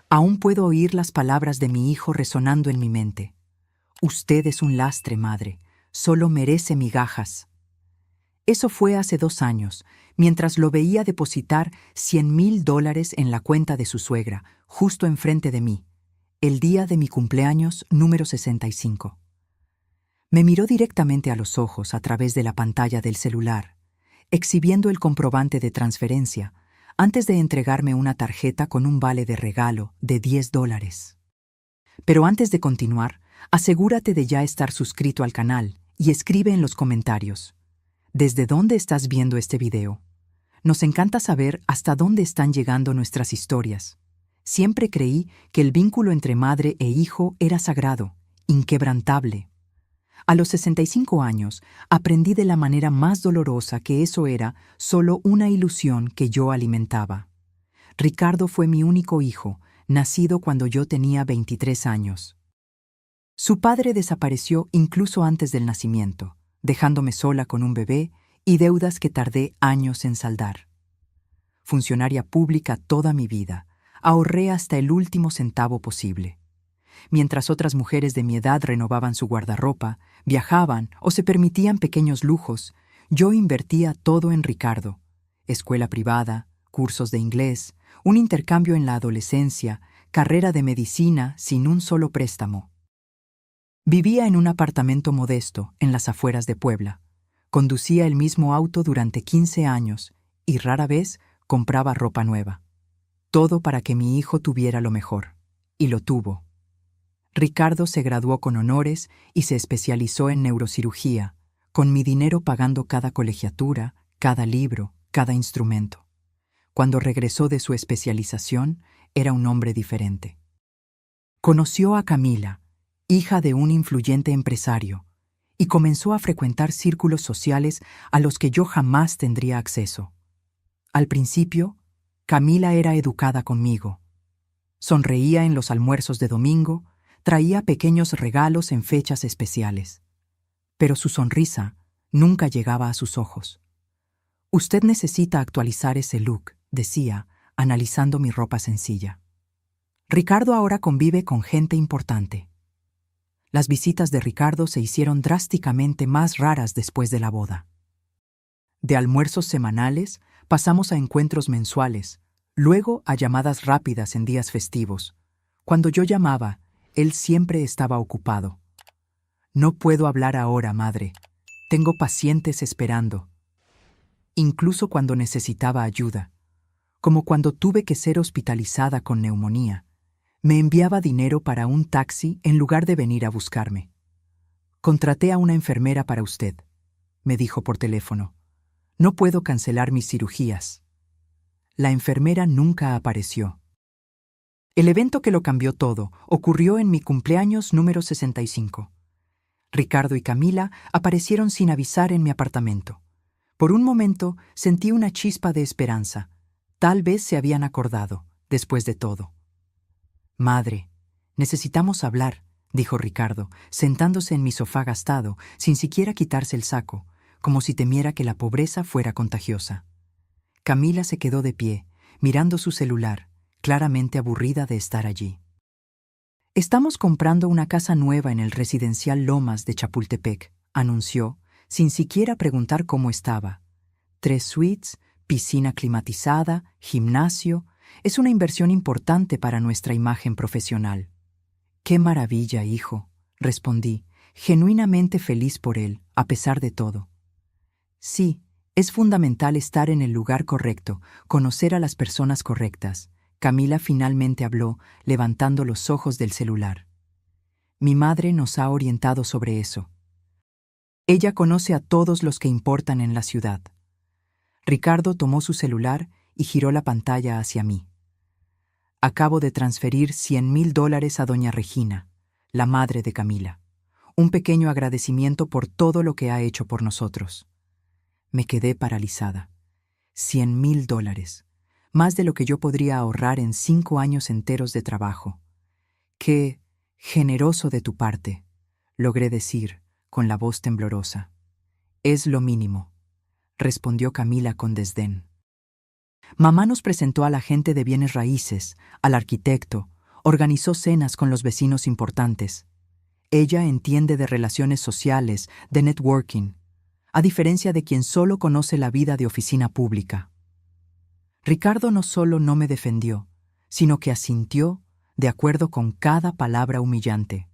Aún puedo oír las palabras de mi hijo resonando en mi mente. Usted es un lastre, madre. Solo merece migajas. Eso fue hace 2 años, mientras lo veía depositar $100,000 en la cuenta de su suegra, justo enfrente de mí, el día de mi cumpleaños número 65. Me miró directamente a los ojos a través de la pantalla del celular, exhibiendo el comprobante de transferencia, antes de entregarme una tarjeta con un vale de regalo de $10. Pero antes de continuar, asegúrate de ya estar suscrito al canal y escribe en los comentarios: ¿desde dónde estás viendo este video? Nos encanta saber hasta dónde están llegando nuestras historias. Siempre creí que el vínculo entre madre e hijo era sagrado, inquebrantable. A los 65 años, aprendí de la manera más dolorosa que eso era solo una ilusión que yo alimentaba. Ricardo fue mi único hijo, nacido cuando yo tenía 23 años. Su padre desapareció incluso antes del nacimiento, dejándome sola con un bebé y deudas que tardé años en saldar. Funcionaria pública toda mi vida, ahorré hasta el último centavo posible. Mientras otras mujeres de mi edad renovaban su guardarropa, viajaban o se permitían pequeños lujos, yo invertía todo en Ricardo: escuela privada, cursos de inglés, un intercambio en la adolescencia, carrera de medicina sin un solo préstamo. Vivía en un apartamento modesto en las afueras de Puebla. Conducía el mismo auto durante 15 años y rara vez compraba ropa nueva. Todo para que mi hijo tuviera lo mejor. Y lo tuvo. Ricardo se graduó con honores y se especializó en neurocirugía, con mi dinero pagando cada colegiatura, cada libro, cada instrumento. Cuando regresó de su especialización, era un hombre diferente. Conoció a Camila, hija de un influyente empresario, y comenzó a frecuentar círculos sociales a los que yo jamás tendría acceso. Al principio, Camila era educada conmigo. Sonreía en los almuerzos de domingo, traía pequeños regalos en fechas especiales. Pero su sonrisa nunca llegaba a sus ojos. «Usted necesita actualizar ese look», decía, analizando mi ropa sencilla. Ricardo ahora convive con gente importante. Las visitas de Ricardo se hicieron drásticamente más raras después de la boda. De almuerzos semanales pasamos a encuentros mensuales, luego a llamadas rápidas en días festivos. Cuando yo llamaba, él siempre estaba ocupado. «No puedo hablar ahora, madre. Tengo pacientes esperando». Incluso cuando necesitaba ayuda, como cuando tuve que ser hospitalizada con neumonía, me enviaba dinero para un taxi en lugar de venir a buscarme. «Contraté a una enfermera para usted», me dijo por teléfono. «No puedo cancelar mis cirugías». La enfermera nunca apareció. El evento que lo cambió todo ocurrió en mi cumpleaños número 65. Ricardo y Camila aparecieron sin avisar en mi apartamento. Por un momento sentí una chispa de esperanza. Tal vez se habían acordado, después de todo. «Madre, necesitamos hablar», dijo Ricardo, sentándose en mi sofá gastado, sin siquiera quitarse el saco, como si temiera que la pobreza fuera contagiosa. Camila se quedó de pie, mirando su celular, claramente aburrida de estar allí. «Estamos comprando una casa nueva en el residencial Lomas de Chapultepec», anunció, sin siquiera preguntar cómo estaba. 3 suites, piscina climatizada, gimnasio. Es una inversión importante para nuestra imagen profesional. «Qué maravilla, hijo», respondí, genuinamente feliz por él, a pesar de todo. «Sí, es fundamental estar en el lugar correcto, conocer a las personas correctas», Camila finalmente habló, levantando los ojos del celular. «Mi madre nos ha orientado sobre eso. Ella conoce a todos los que importan en la ciudad». Ricardo tomó su celular y giró la pantalla hacia mí. «Acabo de transferir $100,000 a doña Regina, la madre de Camila. Un pequeño agradecimiento por todo lo que ha hecho por nosotros». Me quedé paralizada. $100,000. Más de lo que yo podría ahorrar en 5 años enteros de trabajo. «Qué generoso de tu parte», logré decir, con la voz temblorosa. «Es lo mínimo», respondió Camila con desdén. Mamá nos presentó al agente de bienes raíces, al arquitecto, Organizó cenas con los vecinos importantes. Ella entiende de relaciones sociales, de networking, a diferencia de quien solo conoce la vida de oficina pública. Ricardo no solo no me defendió, sino que asintió de acuerdo con cada palabra humillante.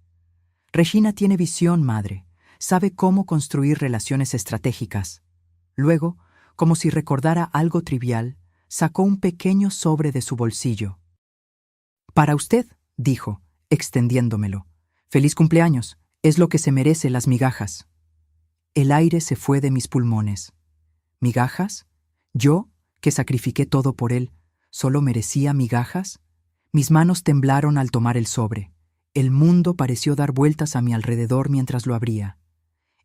Regina tiene visión, madre. Sabe cómo construir relaciones estratégicas. Luego, como si recordara algo trivial, sacó un pequeño sobre de su bolsillo. «Para usted», dijo, extendiéndomelo. «Feliz cumpleaños. Es lo que se merece las migajas». El aire se fue de mis pulmones. ¿Migajas? ¿Yo, que sacrifiqué todo por él, solo merecía migajas? Mis manos temblaron al tomar el sobre. El mundo pareció dar vueltas a mi alrededor mientras lo abría.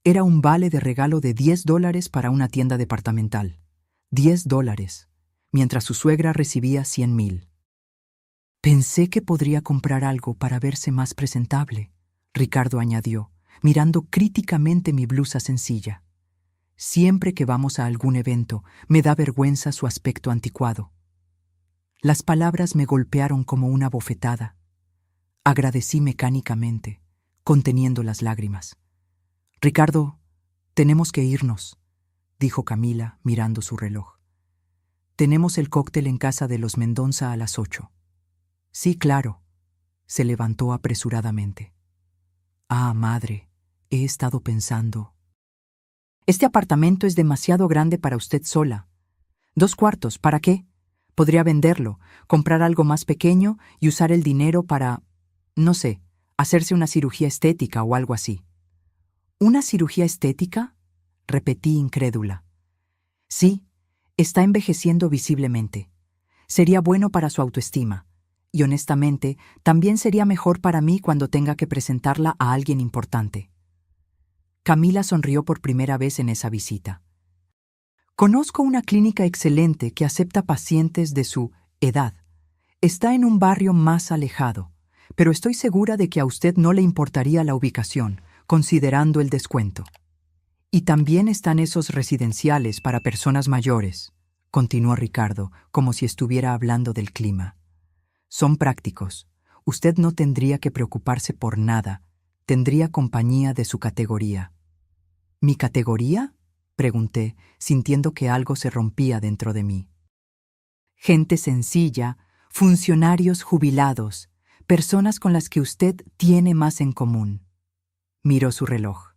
Era un vale de regalo de $10 para una tienda departamental. $10, mientras su suegra recibía 100,000. «Pensé que podría comprar algo para verse más presentable», Ricardo añadió, mirando críticamente mi blusa sencilla. «Siempre que vamos a algún evento, me da vergüenza su aspecto anticuado». Las palabras me golpearon como una bofetada. Agradecí mecánicamente, conteniendo las lágrimas. «Ricardo, tenemos que irnos», dijo Camila, mirando su reloj. «Tenemos el cóctel en casa de los Mendonza a las 8. «Sí, claro», se levantó apresuradamente. «Ah, madre, he estado pensando. Este apartamento es demasiado grande para usted sola. 2 cuartos, ¿para qué? Podría venderlo, comprar algo más pequeño y usar el dinero para, no sé, hacerse una cirugía estética o algo así». «¿Una cirugía estética?», repetí incrédula. «Sí, está envejeciendo visiblemente. Sería bueno para su autoestima. Y honestamente, también sería mejor para mí cuando tenga que presentarla a alguien importante». Camila sonrió por primera vez en esa visita. «Conozco una clínica excelente que acepta pacientes de su edad. Está en un barrio más alejado, pero estoy segura de que a usted no le importaría la ubicación, considerando el descuento. Y también están esos residenciales para personas mayores», continuó Ricardo, como si estuviera hablando del clima. «Son prácticos. Usted no tendría que preocuparse por nada. Tendría compañía de su categoría». «¿Mi categoría?», pregunté, sintiendo que algo se rompía dentro de mí. «Gente sencilla, funcionarios jubilados, personas con las que usted tiene más en común». Miró su reloj.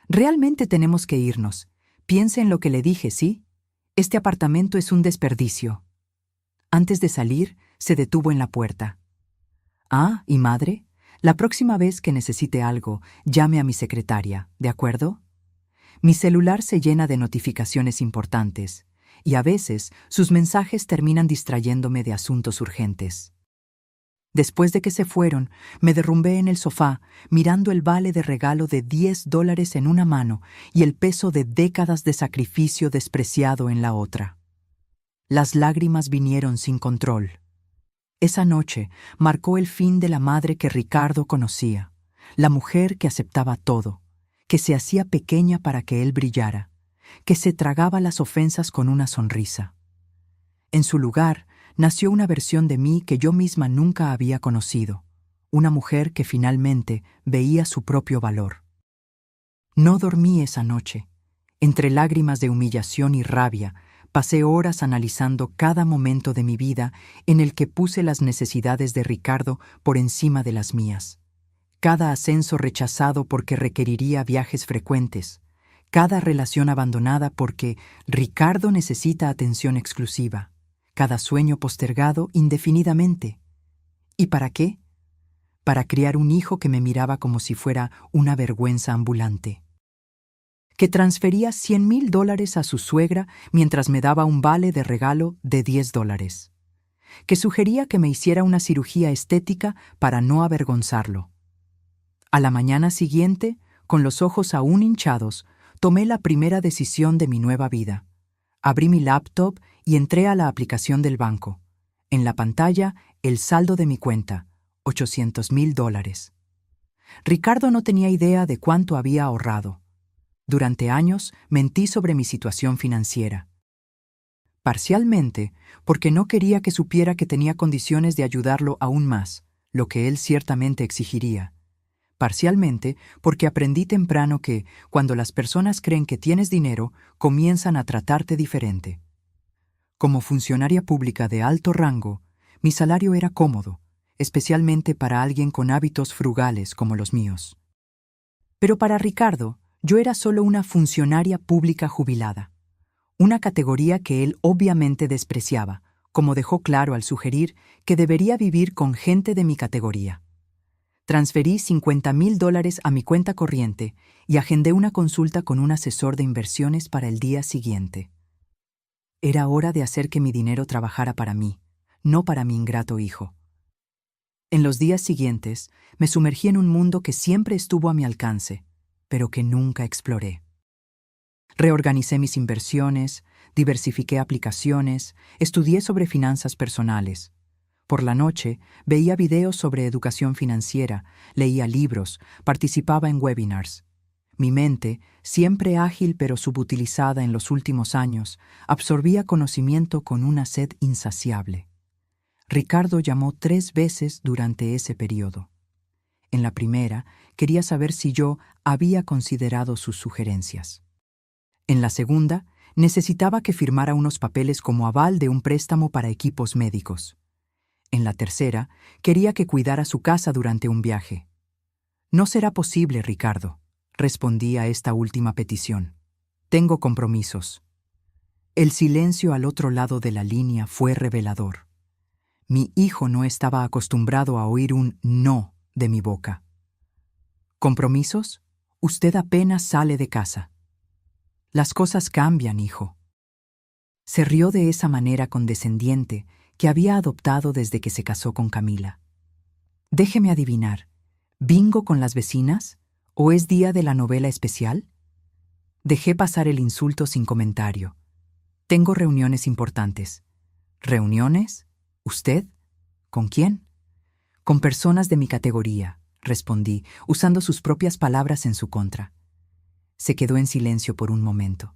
«Realmente tenemos que irnos. Piense en lo que le dije, ¿sí? Este apartamento es un desperdicio». Antes de salir, se detuvo en la puerta. «Ah, ¿y madre? La próxima vez que necesite algo, llame a mi secretaria, ¿de acuerdo? Mi celular se llena de notificaciones importantes, y a veces sus mensajes terminan distrayéndome de asuntos urgentes». Después de que se fueron, me derrumbé en el sofá, mirando el vale de regalo de $10 en una mano y el peso de décadas de sacrificio despreciado en la otra. Las lágrimas vinieron sin control. Esa noche marcó el fin de la madre que Ricardo conocía, la mujer que aceptaba todo, que se hacía pequeña para que él brillara, que se tragaba las ofensas con una sonrisa. En su lugar, nació una versión de mí que yo misma nunca había conocido, una mujer que finalmente veía su propio valor. No dormí esa noche. Entre lágrimas de humillación y rabia, pasé horas analizando cada momento de mi vida en el que puse las necesidades de Ricardo por encima de las mías. Cada ascenso rechazado porque requeriría viajes frecuentes, cada relación abandonada porque Ricardo necesita atención exclusiva, cada sueño postergado indefinidamente. ¿Y para qué? Para criar un hijo que me miraba como si fuera una vergüenza ambulante, que transfería $100,000 a su suegra mientras me daba un vale de regalo de $10, que sugería que me hiciera una cirugía estética para no avergonzarlo. A la mañana siguiente, con los ojos aún hinchados, tomé la primera decisión de mi nueva vida. Abrí mi laptop y entré a la aplicación del banco. En la pantalla, el saldo de mi cuenta, $800,000. Ricardo no tenía idea de cuánto había ahorrado. Durante años mentí sobre mi situación financiera. Parcialmente, porque no quería que supiera que tenía condiciones de ayudarlo aún más, lo que él ciertamente exigiría. Parcialmente, porque aprendí temprano que, cuando las personas creen que tienes dinero, comienzan a tratarte diferente. Como funcionaria pública de alto rango, mi salario era cómodo, especialmente para alguien con hábitos frugales como los míos. Pero para Ricardo, yo era solo una funcionaria pública jubilada, una categoría que él obviamente despreciaba, como dejó claro al sugerir que debería vivir con gente de mi categoría. Transferí $50,000 a mi cuenta corriente y agendé una consulta con un asesor de inversiones para el día siguiente. Era hora de hacer que mi dinero trabajara para mí, no para mi ingrato hijo. En los días siguientes, me sumergí en un mundo que siempre estuvo a mi alcance, pero que nunca exploré. Reorganicé mis inversiones, diversifiqué aplicaciones, estudié sobre finanzas personales. Por la noche, veía videos sobre educación financiera, leía libros, participaba en webinars. Mi mente, siempre ágil pero subutilizada en los últimos años, absorbía conocimiento con una sed insaciable. Ricardo llamó 3 veces durante ese periodo. En la primera, quería saber si yo había considerado sus sugerencias. En la segunda, necesitaba que firmara unos papeles como aval de un préstamo para equipos médicos. En la tercera, quería que cuidara su casa durante un viaje. No será posible, Ricardo, respondí a esta última petición. Tengo compromisos. El silencio al otro lado de la línea fue revelador. Mi hijo no estaba acostumbrado a oír un no de mi boca. ¿Compromisos? Usted apenas sale de casa. Las cosas cambian, hijo. Se rió de esa manera condescendiente que había adoptado desde que se casó con Camila. Déjeme adivinar, ¿bingo con las vecinas? ¿O es día de la novela especial? Dejé pasar el insulto sin comentario. Tengo reuniones importantes. ¿Reuniones? ¿Usted? ¿Con quién? Con personas de mi categoría, respondí, usando sus propias palabras en su contra. Se quedó en silencio por un momento.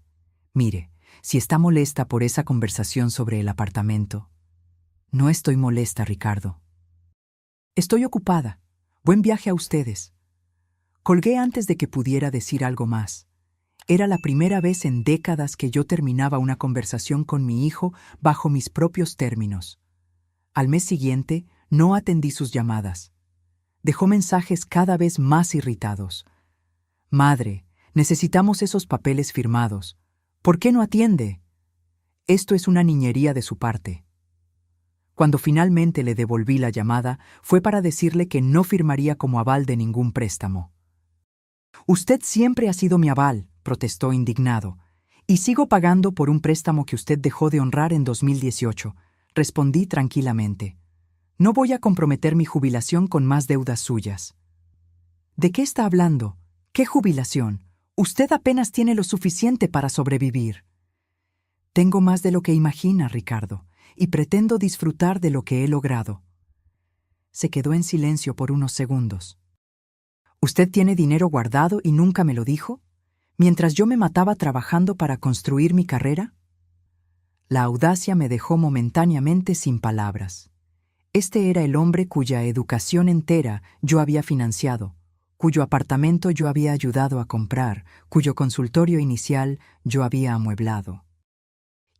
Mire, si está molesta por esa conversación sobre el apartamento. No estoy molesta, Ricardo. Estoy ocupada. Buen viaje a ustedes. Colgué antes de que pudiera decir algo más. Era la primera vez en décadas que yo terminaba una conversación con mi hijo bajo mis propios términos. Al mes siguiente, no atendí sus llamadas. Dejó mensajes cada vez más irritados. Madre, necesitamos esos papeles firmados. ¿Por qué no atiende? Esto es una niñería de su parte. Cuando finalmente le devolví la llamada, fue para decirle que no firmaría como aval de ningún préstamo. Usted siempre ha sido mi aval, protestó indignado, y sigo pagando por un préstamo que usted dejó de honrar en 2018, respondí tranquilamente. No voy a comprometer mi jubilación con más deudas suyas. ¿De qué está hablando? ¿Qué jubilación? Usted apenas tiene lo suficiente para sobrevivir. Tengo más de lo que imagina, Ricardo, y pretendo disfrutar de lo que he logrado. Se quedó en silencio por unos segundos. ¿Usted tiene dinero guardado y nunca me lo dijo? ¿Mientras yo me mataba trabajando para construir mi carrera? La audacia me dejó momentáneamente sin palabras. Este era el hombre cuya educación entera yo había financiado, cuyo apartamento yo había ayudado a comprar, cuyo consultorio inicial yo había amueblado.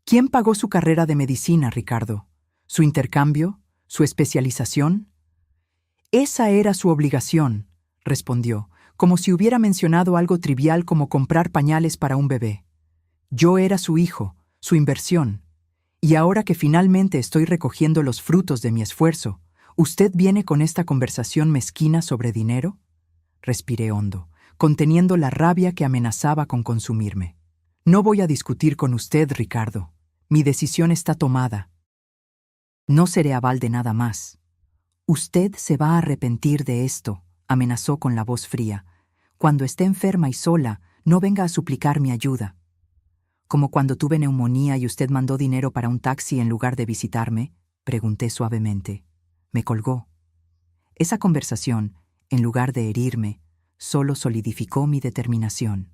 ¿Quién pagó su carrera de medicina, Ricardo? ¿Su intercambio? ¿Su especialización? Esa era su obligación, respondió, como si hubiera mencionado algo trivial como comprar pañales para un bebé. Yo era su hijo, su inversión. Y ahora que finalmente estoy recogiendo los frutos de mi esfuerzo, ¿usted viene con esta conversación mezquina sobre dinero? Respiré hondo, conteniendo la rabia que amenazaba con consumirme. No voy a discutir con usted, Ricardo. Mi decisión está tomada. No seré aval de nada más. Usted se va a arrepentir de esto, amenazó con la voz fría. Cuando esté enferma y sola, no venga a suplicar mi ayuda. ¿Como cuando tuve neumonía y usted mandó dinero para un taxi en lugar de visitarme? Pregunté suavemente. Me colgó. Esa conversación, en lugar de herirme, solo solidificó mi determinación.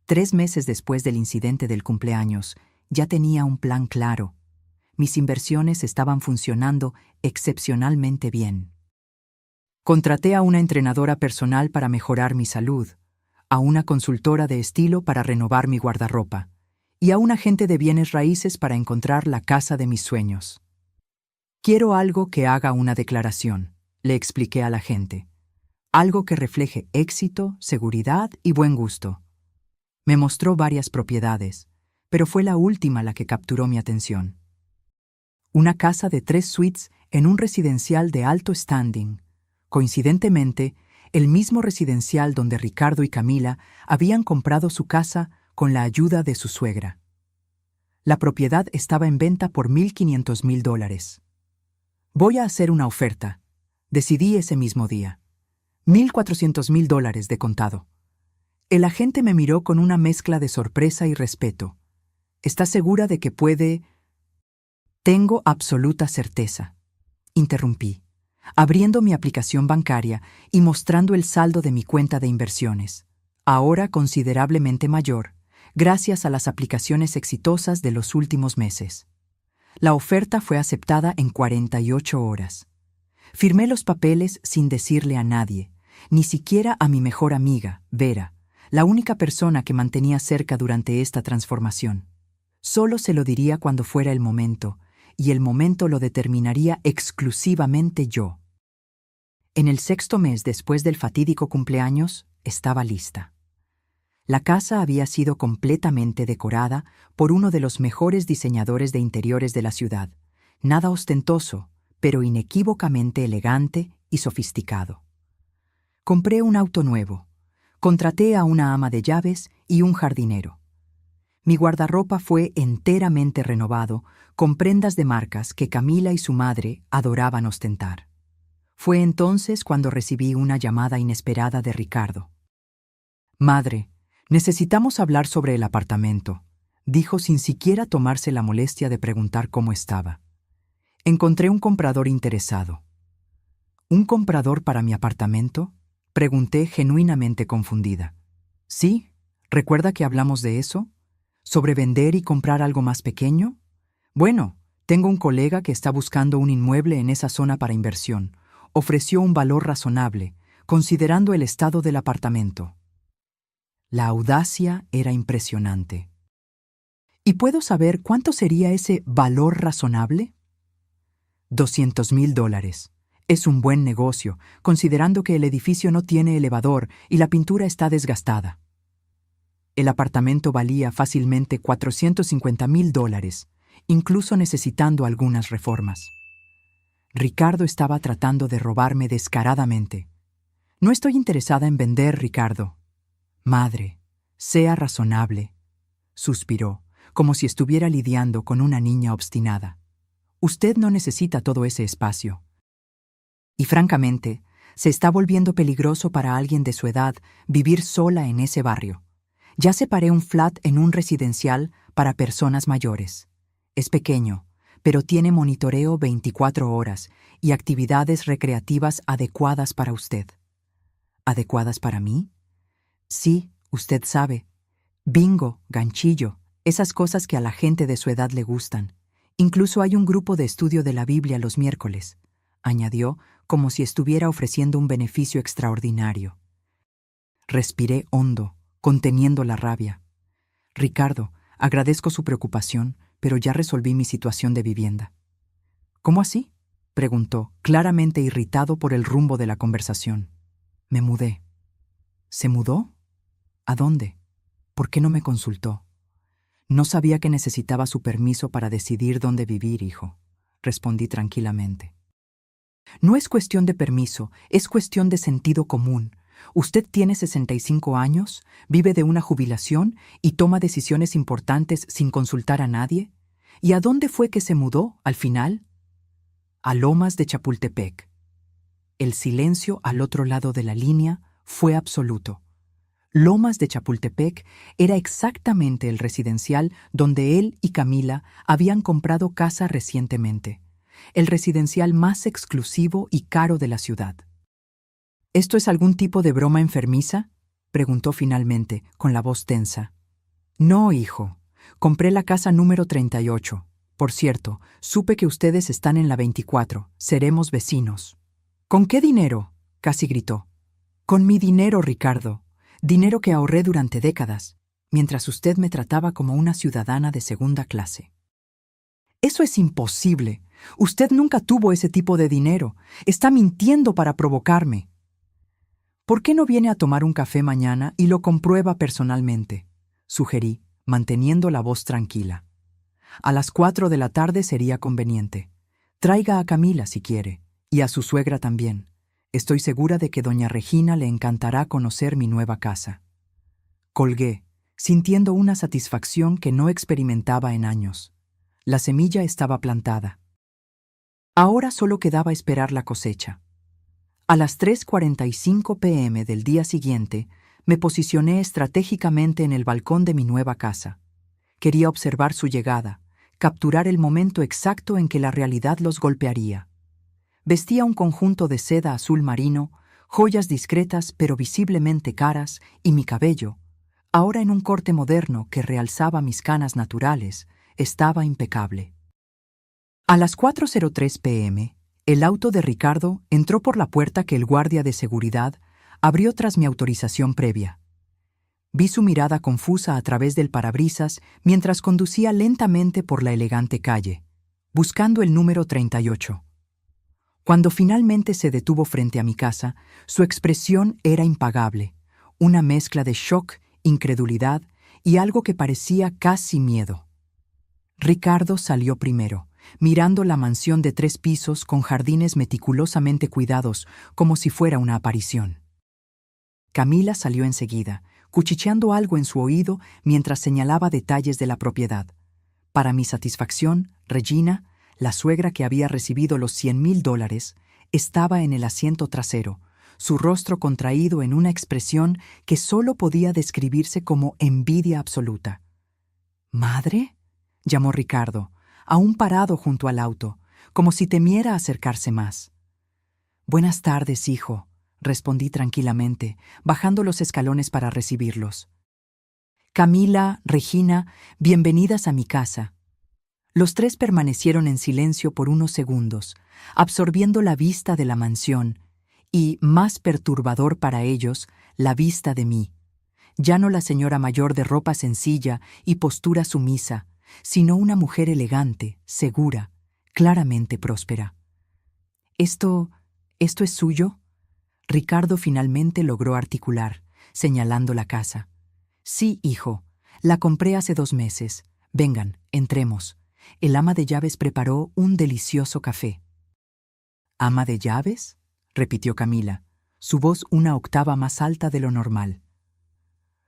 3 meses después del incidente del cumpleaños, Ya tenía un plan claro. Mis inversiones estaban funcionando excepcionalmente bien. Contraté a una entrenadora personal para mejorar mi salud, a una consultora de estilo para renovar mi guardarropa y a un agente de bienes raíces para encontrar la casa de mis sueños. Quiero algo que haga una declaración, le expliqué a la gente. Algo que refleje éxito, seguridad y buen gusto. Me mostró varias propiedades, pero fue la última la que capturó mi atención. Una casa de 3 suites en un residencial de alto standing. Coincidentemente, el mismo residencial donde Ricardo y Camila habían comprado su casa con la ayuda de su suegra. La propiedad estaba en venta por $1,500,000. Voy a hacer una oferta. Decidí ese mismo día. $1,400,000 de contado. El agente me miró con una mezcla de sorpresa y respeto. ¿Estás segura de que puede...? Tengo absoluta certeza, interrumpí, abriendo mi aplicación bancaria y mostrando el saldo de mi cuenta de inversiones, ahora considerablemente mayor, gracias a las aplicaciones exitosas de los últimos meses. La oferta fue aceptada en 48 horas. Firmé los papeles sin decirle a nadie, ni siquiera a mi mejor amiga, Vera, la única persona que mantenía cerca durante esta transformación. Solo se lo diría cuando fuera el momento, y el momento lo determinaría exclusivamente yo. En el 6º mes después del fatídico cumpleaños, estaba lista. La casa había sido completamente decorada por uno de los mejores diseñadores de interiores de la ciudad, nada ostentoso, pero inequívocamente elegante y sofisticado. Compré un auto nuevo, contraté a una ama de llaves y un jardinero. Mi guardarropa fue enteramente renovado con prendas de marcas que Camila y su madre adoraban ostentar. Fue entonces cuando recibí una llamada inesperada de Ricardo. «Madre, necesitamos hablar sobre el apartamento», dijo sin siquiera tomarse la molestia de preguntar cómo estaba. Encontré un comprador interesado. ¿Un comprador para mi apartamento?, pregunté genuinamente confundida. «Sí, ¿recuerda que hablamos de eso? ¿Sobre vender y comprar algo más pequeño? Bueno, tengo un colega que está buscando un inmueble en esa zona para inversión. Ofreció un valor razonable, considerando el estado del apartamento». La audacia era impresionante. ¿Y puedo saber cuánto sería ese valor razonable? $200,000. Es un buen negocio, considerando que el edificio no tiene elevador y la pintura está desgastada. El apartamento valía fácilmente $450,000, incluso necesitando algunas reformas. Ricardo estaba tratando de robarme descaradamente. «No estoy interesada en vender, Ricardo». «Madre, sea razonable», suspiró, como si estuviera lidiando con una niña obstinada. «Usted no necesita todo ese espacio. Y francamente, se está volviendo peligroso para alguien de su edad vivir sola en ese barrio. Ya separé un flat en un residencial para personas mayores. Es pequeño, pero tiene monitoreo 24 horas y actividades recreativas adecuadas para usted». ¿Adecuadas para mí? Sí, usted sabe. Bingo, ganchillo, esas cosas que a la gente de su edad le gustan. Incluso hay un grupo de estudio de la Biblia los miércoles, añadió, como si estuviera ofreciendo un beneficio extraordinario. Respiré hondo, conteniendo la rabia. «Ricardo, agradezco su preocupación, pero ya resolví mi situación de vivienda». «¿Cómo así?», preguntó, claramente irritado por el rumbo de la conversación. «Me mudé». «¿Se mudó? ¿A dónde? ¿Por qué no me consultó?» «No sabía que necesitaba su permiso para decidir dónde vivir, hijo», respondí tranquilamente. «No es cuestión de permiso, es cuestión de sentido común. Usted tiene 65 años, vive de una jubilación y toma decisiones importantes sin consultar a nadie. ¿Y a dónde fue que se mudó, al final?» «A Lomas de Chapultepec». El silencio al otro lado de la línea fue absoluto. Lomas de Chapultepec era exactamente el residencial donde él y Camila habían comprado casa recientemente, el residencial más exclusivo y caro de la ciudad. «¿Esto es algún tipo de broma enfermiza?», preguntó finalmente, con la voz tensa. «No, hijo, Compré la casa número 38. Por cierto, supe que ustedes están en la 24. Seremos vecinos. ¿Con qué dinero?, casi gritó. Con mi dinero, Ricardo. Dinero que ahorré durante décadas, mientras usted me trataba como una ciudadana de segunda clase. Eso es imposible. Usted nunca tuvo ese tipo de dinero. Está mintiendo para provocarme. ¿Por qué no viene a tomar un café mañana y lo comprueba personalmente?, sugerí, manteniendo la voz tranquila. A las 4 de la tarde sería conveniente. Traiga a Camila si quiere, y a su suegra también. Estoy segura de que doña Regina le encantará conocer mi nueva casa. Colgué, sintiendo una satisfacción que no experimentaba en años. La semilla estaba plantada. Ahora solo quedaba esperar la cosecha. A las 3:45 p.m. del día siguiente, me posicioné estratégicamente en el balcón de mi nueva casa. Quería observar su llegada, capturar el momento exacto en que la realidad los golpearía. Vestía un conjunto de seda azul marino, joyas discretas pero visiblemente caras, y mi cabello, ahora en un corte moderno que realzaba mis canas naturales, estaba impecable. A las 4:03 p.m., el auto de Ricardo entró por la puerta que el guardia de seguridad abrió tras mi autorización previa. Vi su mirada confusa a través del parabrisas mientras conducía lentamente por la elegante calle, buscando el número 38. Cuando finalmente se detuvo frente a mi casa, su expresión era impagable, una mezcla de shock, incredulidad y algo que parecía casi miedo. Ricardo salió primero, mirando la mansión de 3 pisos con jardines meticulosamente cuidados, como si fuera una aparición. Camila salió enseguida, cuchicheando algo en su oído mientras señalaba detalles de la propiedad. Para mi satisfacción, Regina, la suegra que había recibido los $100,000, estaba en el asiento trasero, su rostro contraído en una expresión que solo podía describirse como envidia absoluta. «¿Madre?», llamó Ricardo, aún parado junto al auto, como si temiera acercarse más. «Buenas tardes, hijo», respondí tranquilamente, bajando los escalones para recibirlos. «Camila, Regina, bienvenidas a mi casa». Los 3 permanecieron en silencio por unos segundos, absorbiendo la vista de la mansión y, más perturbador para ellos, la vista de mí. Ya no la señora mayor de ropa sencilla y postura sumisa, sino una mujer elegante, segura, claramente próspera. ¿Esto es suyo?», Ricardo finalmente logró articular, señalando la casa. «Sí, hijo. La compré hace 2 meses. Vengan, entremos». El ama de llaves preparó un delicioso café. «¿Ama de llaves?», repitió Camila, su voz una octava más alta de lo normal.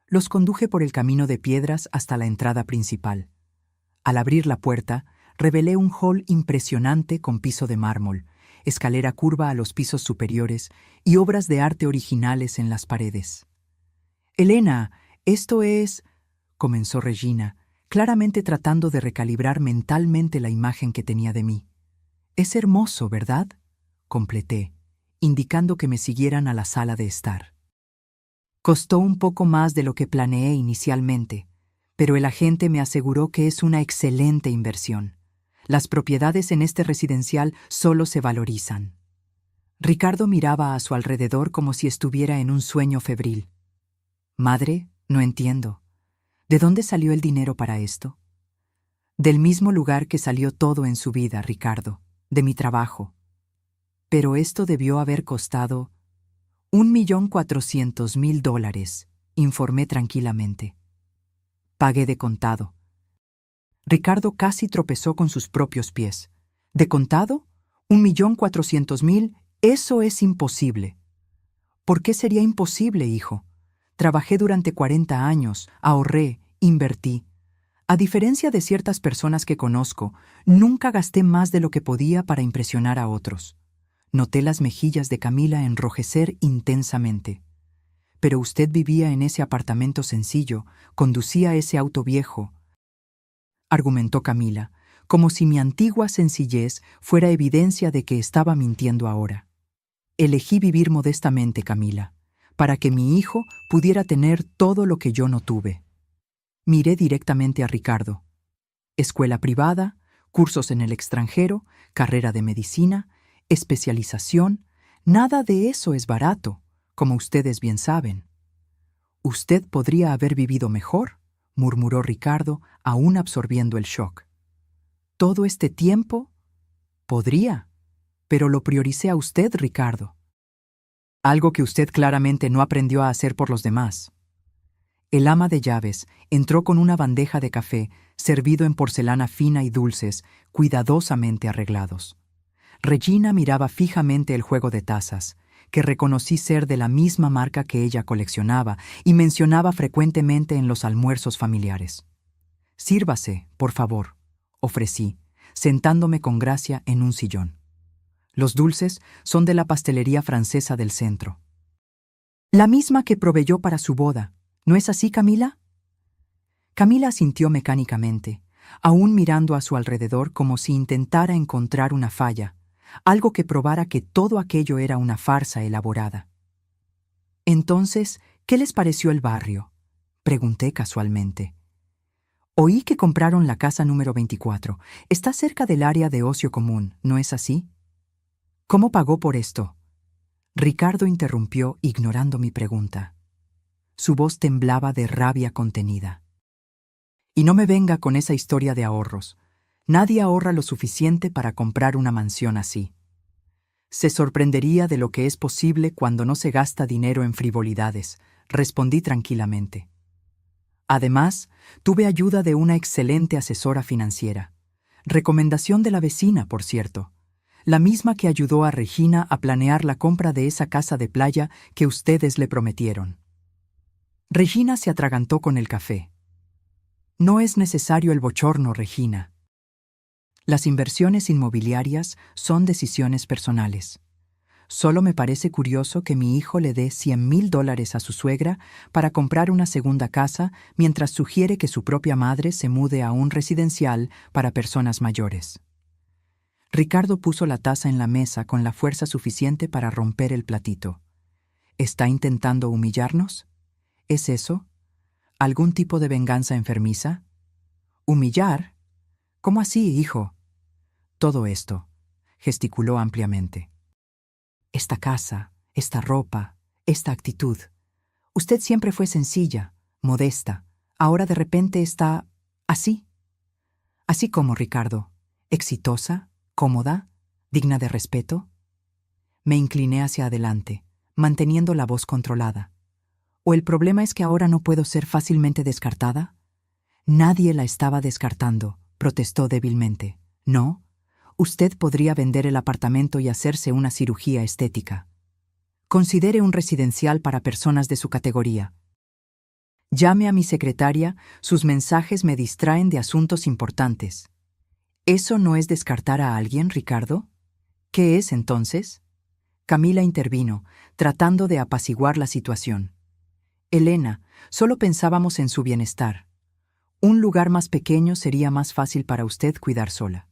Los conduje por el camino de piedras hasta la entrada principal. Al abrir la puerta, revelé un hall impresionante con piso de mármol, escalera curva a los pisos superiores y obras de arte originales en las paredes. «Elena, esto es…», comenzó Regina, claramente tratando de recalibrar mentalmente la imagen que tenía de mí. «Es hermoso, ¿verdad?», completé, indicando que me siguieran a la sala de estar. Costó un poco más de lo que planeé inicialmente, pero el agente me aseguró que es una excelente inversión. Las propiedades en este residencial solo se valorizan. Ricardo miraba a su alrededor como si estuviera en un sueño febril. «Madre, no entiendo. ¿De dónde salió el dinero para esto?». «Del mismo lugar que salió todo en su vida, Ricardo, de mi trabajo. Pero esto debió haber costado $1,400,000, informé tranquilamente. Pagué de contado». Ricardo casi tropezó con sus propios pies. «¿De contado? $1,400,000, eso es imposible». «¿Por qué sería imposible, hijo? Trabajé durante 40 años, ahorré, invertí. A diferencia de ciertas personas que conozco, nunca gasté más de lo que podía para impresionar a otros». Noté las mejillas de Camila enrojecer intensamente. «Pero usted vivía en ese apartamento sencillo, conducía ese auto viejo», argumentó Camila, como si mi antigua sencillez fuera evidencia de que estaba mintiendo ahora. «Elegí vivir modestamente, Camila, para que mi hijo pudiera tener todo lo que yo no tuve». Miré directamente a Ricardo. Escuela privada, cursos en el extranjero, carrera de medicina, especialización, nada de eso es barato, como ustedes bien saben. Usted podría haber vivido mejor, murmuró Ricardo, aún absorbiendo el shock. ¿Todo este tiempo? Podría, pero lo prioricé a usted, Ricardo. Algo que usted claramente no aprendió a hacer por los demás. El ama de llaves entró con una bandeja de café servido en porcelana fina y dulces, cuidadosamente arreglados. Regina miraba fijamente el juego de tazas, que reconocí ser de la misma marca que ella coleccionaba y mencionaba frecuentemente en los almuerzos familiares. «Sírvase, por favor», ofrecí, sentándome con gracia en un sillón. Los dulces son de la pastelería francesa del centro. La misma que proveyó para su boda. ¿No es así, Camila? Camila asintió mecánicamente, aún mirando a su alrededor como si intentara encontrar una falla, algo que probara que todo aquello era una farsa elaborada. Entonces, ¿qué les pareció el barrio?, pregunté casualmente. Oí que compraron la casa número 24. Está cerca del área de ocio común, ¿no es así? ¿Cómo pagó por esto? Ricardo interrumpió, ignorando mi pregunta. Su voz temblaba de rabia contenida. Y no me venga con esa historia de ahorros. Nadie ahorra lo suficiente para comprar una mansión así. Se sorprendería de lo que es posible cuando no se gasta dinero en frivolidades, respondí tranquilamente. Además, tuve ayuda de una excelente asesora financiera. Recomendación de la vecina, por cierto. La misma que ayudó a Regina a planear la compra de esa casa de playa que ustedes le prometieron. Regina se atragantó con el café. No es necesario el bochorno, Regina. Las inversiones inmobiliarias son decisiones personales. Solo me parece curioso que mi hijo le dé $100,000 a su suegra para comprar una segunda casa mientras sugiere que su propia madre se mude a un residencial para personas mayores. Ricardo puso la taza en la mesa con la fuerza suficiente para romper el platito. ¿Está intentando humillarnos? ¿Es eso? ¿Algún tipo de venganza enfermiza? ¿Humillar? ¿Cómo así, hijo? Todo esto, gesticuló ampliamente. Esta casa, esta ropa, esta actitud. Usted siempre fue sencilla, modesta. Ahora de repente está así. Así como Ricardo, exitosa, cómoda, digna de respeto. Me incliné hacia adelante, manteniendo la voz controlada. ¿O el problema es que ahora no puedo ser fácilmente descartada? Nadie la estaba descartando, protestó débilmente. No, usted podría vender el apartamento y hacerse una cirugía estética. Considere un residencial para personas de su categoría. Llame a mi secretaria, sus mensajes me distraen de asuntos importantes. ¿Eso no es descartar a alguien, Ricardo? ¿Qué es entonces? Camila intervino, tratando de apaciguar la situación. Elena, solo pensábamos en su bienestar. Un lugar más pequeño sería más fácil para usted cuidar sola.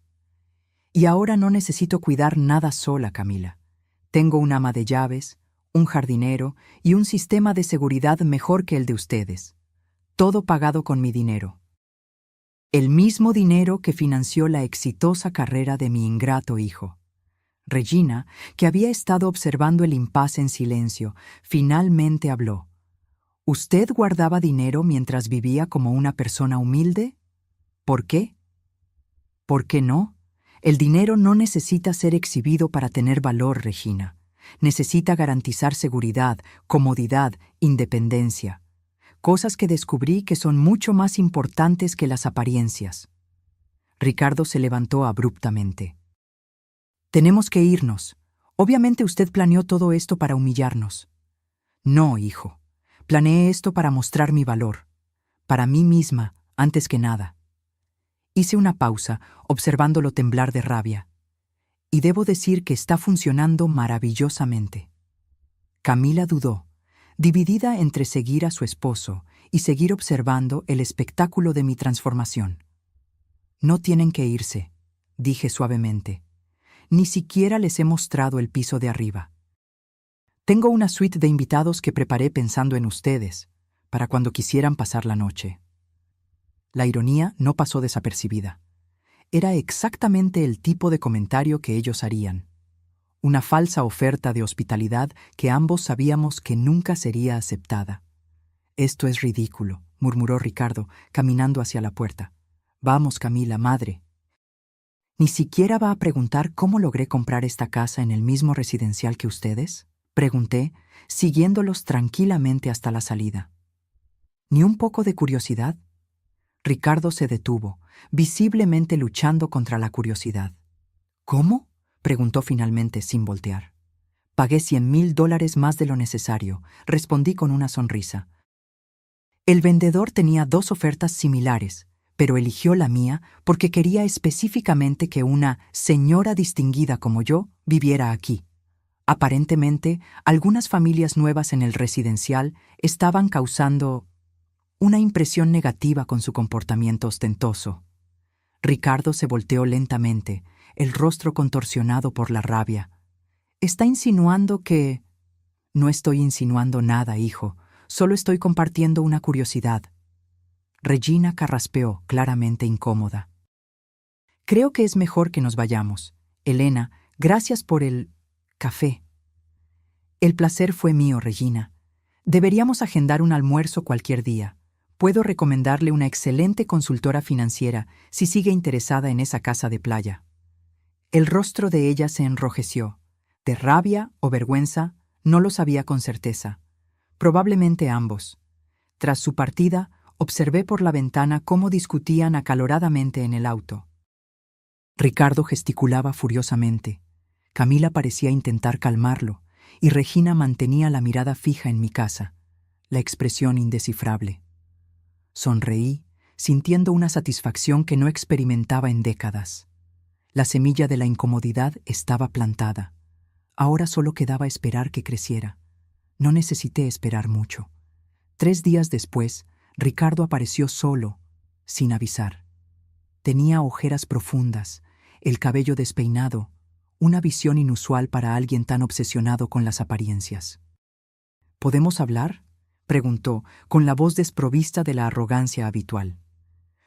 Y ahora no necesito cuidar nada sola, Camila. Tengo un ama de llaves, un jardinero y un sistema de seguridad mejor que el de ustedes. Todo pagado con mi dinero. El mismo dinero que financió la exitosa carrera de mi ingrato hijo. Regina, que había estado observando el impasse en silencio, finalmente habló. ¿Usted guardaba dinero mientras vivía como una persona humilde? ¿Por qué? ¿Por qué no? El dinero no necesita ser exhibido para tener valor, Regina. Necesita garantizar seguridad, comodidad, independencia. Cosas que descubrí que son mucho más importantes que las apariencias. Ricardo se levantó abruptamente. Tenemos que irnos. Obviamente usted planeó todo esto para humillarnos. No, hijo. Planeé esto para mostrar mi valor. Para mí misma, antes que nada. Hice una pausa, observándolo temblar de rabia. Y debo decir que está funcionando maravillosamente. Camila dudó, dividida entre seguir a su esposo y seguir observando el espectáculo de mi transformación. No tienen que irse, dije suavemente. Ni siquiera les he mostrado el piso de arriba. Tengo una suite de invitados que preparé pensando en ustedes, para cuando quisieran pasar la noche. La ironía no pasó desapercibida. Era exactamente el tipo de comentario que ellos harían. Una falsa oferta de hospitalidad que ambos sabíamos que nunca sería aceptada. «Esto es ridículo», murmuró Ricardo, caminando hacia la puerta. «Vamos, Camila, madre». «¿Ni siquiera va a preguntar cómo logré comprar esta casa en el mismo residencial que ustedes?», pregunté, siguiéndolos tranquilamente hasta la salida. «¿Ni un poco de curiosidad?». Ricardo se detuvo, visiblemente luchando contra la curiosidad. «¿Cómo?», preguntó finalmente sin voltear. «Pagué $100,000 más de lo necesario», respondí con una sonrisa. El vendedor tenía 2 ofertas similares, pero eligió la mía porque quería específicamente que una señora distinguida como yo viviera aquí. Aparentemente, algunas familias nuevas en el residencial estaban causando una impresión negativa con su comportamiento ostentoso. Ricardo se volteó lentamente, el rostro contorsionado por la rabia. «¿Está insinuando que...?» «No estoy insinuando nada, hijo. Solo estoy compartiendo una curiosidad». Regina carraspeó, claramente incómoda. «Creo que es mejor que nos vayamos. Elena, gracias por el café». «El placer fue mío, Regina. Deberíamos agendar un almuerzo cualquier día. Puedo recomendarle una excelente consultora financiera si sigue interesada en esa casa de playa». El rostro de ella se enrojeció. De rabia o vergüenza, no lo sabía con certeza. Probablemente ambos. Tras su partida, observé por la ventana cómo discutían acaloradamente en el auto. Ricardo gesticulaba furiosamente. Camila parecía intentar calmarlo, y Regina mantenía la mirada fija en mi casa, la expresión indescifrable. Sonreí, sintiendo una satisfacción que no experimentaba en décadas. La semilla de la incomodidad estaba plantada. Ahora solo quedaba esperar que creciera. No necesité esperar mucho. 3 días después, Ricardo apareció solo, sin avisar. Tenía ojeras profundas, el cabello despeinado, una visión inusual para alguien tan obsesionado con las apariencias. «¿Podemos hablar?», preguntó, con la voz desprovista de la arrogancia habitual.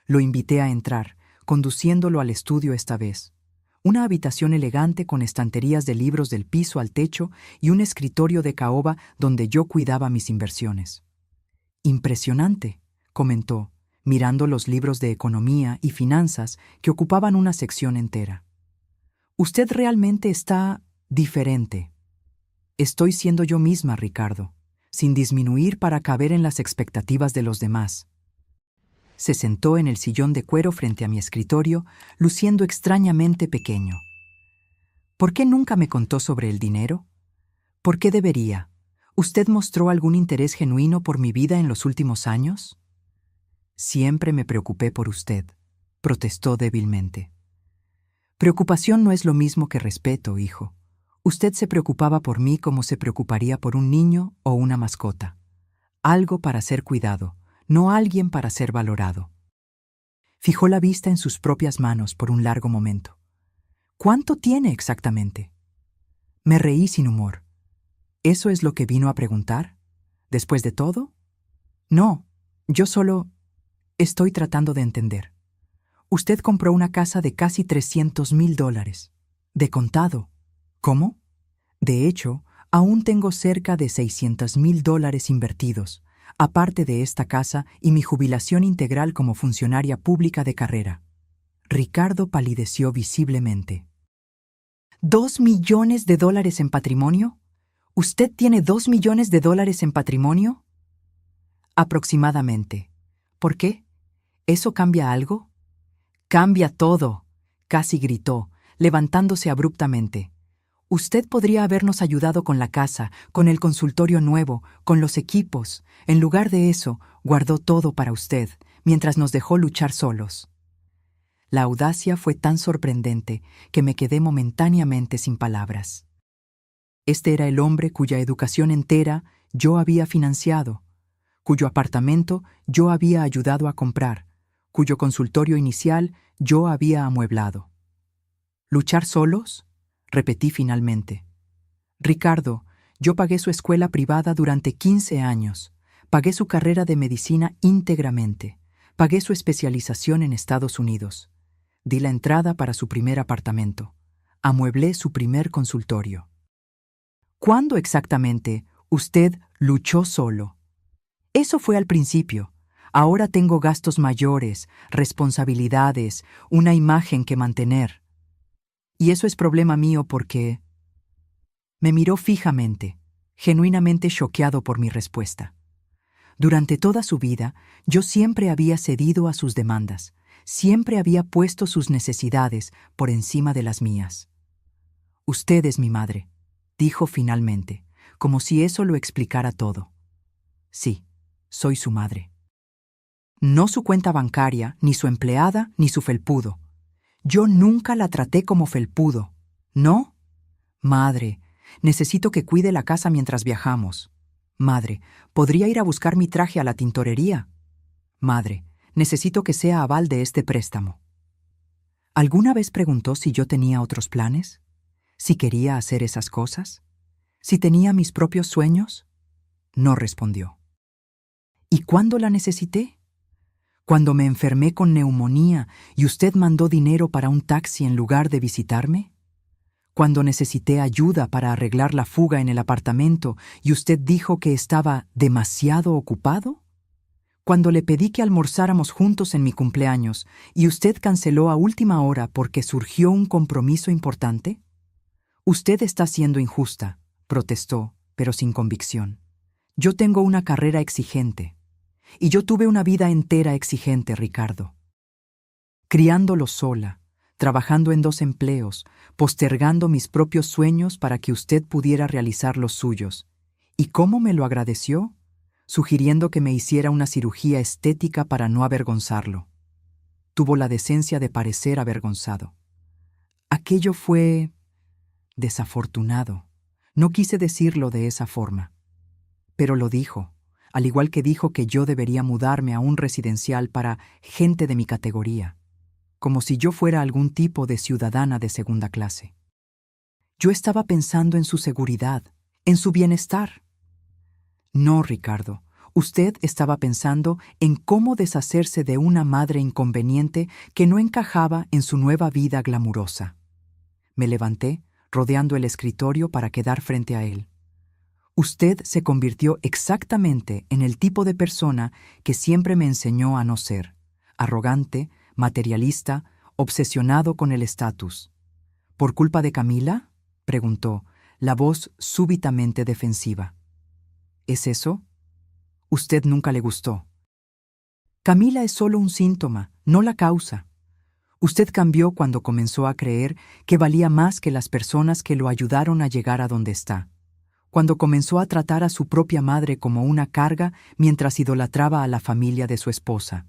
Lo invité a entrar, conduciéndolo al estudio esta vez. Una habitación elegante con estanterías de libros del piso al techo y un escritorio de caoba donde yo cuidaba mis inversiones. «Impresionante», comentó, mirando los libros de economía y finanzas que ocupaban una sección entera. «Usted realmente está diferente». «Estoy siendo yo misma, Ricardo, sin disminuir para caber en las expectativas de los demás». Se sentó en el sillón de cuero frente a mi escritorio, luciendo extrañamente pequeño. «¿Por qué nunca me contó sobre el dinero?». «¿Por qué debería? ¿Usted mostró algún interés genuino por mi vida en los últimos años?». «Siempre me preocupé por usted», protestó débilmente. «Preocupación no es lo mismo que respeto, hijo. Usted se preocupaba por mí como se preocuparía por un niño o una mascota. Algo para ser cuidado, no alguien para ser valorado». Fijó la vista en sus propias manos por un largo momento. «¿Cuánto tiene exactamente?». Me reí sin humor. «¿Eso es lo que vino a preguntar? ¿Después de todo?». «No, yo solo estoy tratando de entender. Usted compró una casa de casi $300,000. De contado». «¿Cómo?». «De hecho, aún tengo cerca de $600,000 invertidos, aparte de esta casa y mi jubilación integral como funcionaria pública de carrera». Ricardo palideció visiblemente. ¿$2 millones en patrimonio? ¿Usted tiene $2 millones en patrimonio? Aproximadamente. ¿Por qué? ¿Eso cambia algo? «Cambia todo», casi gritó, levantándose abruptamente. «Usted podría habernos ayudado con la casa, con el consultorio nuevo, con los equipos. En lugar de eso, guardó todo para usted, mientras nos dejó luchar solos». La audacia fue tan sorprendente que me quedé momentáneamente sin palabras. Este era el hombre cuya educación entera yo había financiado, cuyo apartamento yo había ayudado a comprar, cuyo consultorio inicial yo había amueblado. «¿Luchar solos?», repetí finalmente. «Ricardo, yo pagué su escuela privada durante 15 años, pagué su carrera de medicina íntegramente, Pagué su especialización en Estados Unidos. Di la entrada para su primer apartamento. Amueblé su primer consultorio. ¿Cuándo exactamente usted luchó solo? Eso fue al principio. Ahora tengo gastos mayores, responsabilidades, una imagen que mantener. Y eso es problema mío porque... Me miró fijamente, genuinamente choqueado por mi respuesta. Durante toda su vida, yo siempre había cedido a sus demandas, siempre había puesto sus necesidades por encima de las mías. Usted es mi madre, dijo finalmente, como si eso lo explicara todo. Sí, soy su madre. No su cuenta bancaria, ni su empleada, ni su felpudo. Yo nunca la traté como felpudo. ¿No? Madre, necesito que cuide la casa mientras viajamos. Madre, ¿podría ir a buscar mi traje a la tintorería? Madre, necesito que sea aval de este préstamo. ¿Alguna vez preguntó si yo tenía otros planes? ¿Si quería hacer esas cosas? ¿Si tenía mis propios sueños? No respondió. ¿Y cuándo la necesité? ¿Cuando me enfermé con neumonía y usted mandó dinero para un taxi en lugar de visitarme? ¿Cuando necesité ayuda para arreglar la fuga en el apartamento y usted dijo que estaba demasiado ocupado? ¿Cuando le pedí que almorzáramos juntos en mi cumpleaños y usted canceló a última hora porque surgió un compromiso importante? Usted está siendo injusta, protestó, pero sin convicción. Yo tengo una carrera exigente. Y yo tuve una vida entera exigente, Ricardo. Criándolo sola, trabajando en 2 empleos, postergando mis propios sueños para que usted pudiera realizar los suyos. ¿Y cómo me lo agradeció? Sugiriendo que me hiciera una cirugía estética para no avergonzarlo. Tuvo la decencia de parecer avergonzado. Aquello fue... desafortunado. No quise decirlo de esa forma. Pero lo dijo, al igual que dijo que yo debería mudarme a un residencial para gente de mi categoría, como si yo fuera algún tipo de ciudadana de segunda clase. Yo estaba pensando en su seguridad, en su bienestar. No, Ricardo, usted estaba pensando en cómo deshacerse de una madre inconveniente que no encajaba en su nueva vida glamurosa. Me levanté, rodeando el escritorio para quedar frente a él. Usted se convirtió exactamente en el tipo de persona que siempre me enseñó a no ser: arrogante, materialista, obsesionado con el estatus. ¿Por culpa de Camila?, preguntó, la voz súbitamente defensiva. ¿Es eso? Usted nunca le gustó. Camila es solo un síntoma, no la causa. Usted cambió cuando comenzó a creer que valía más que las personas que lo ayudaron a llegar a donde está. Cuando comenzó a tratar a su propia madre como una carga mientras idolatraba a la familia de su esposa.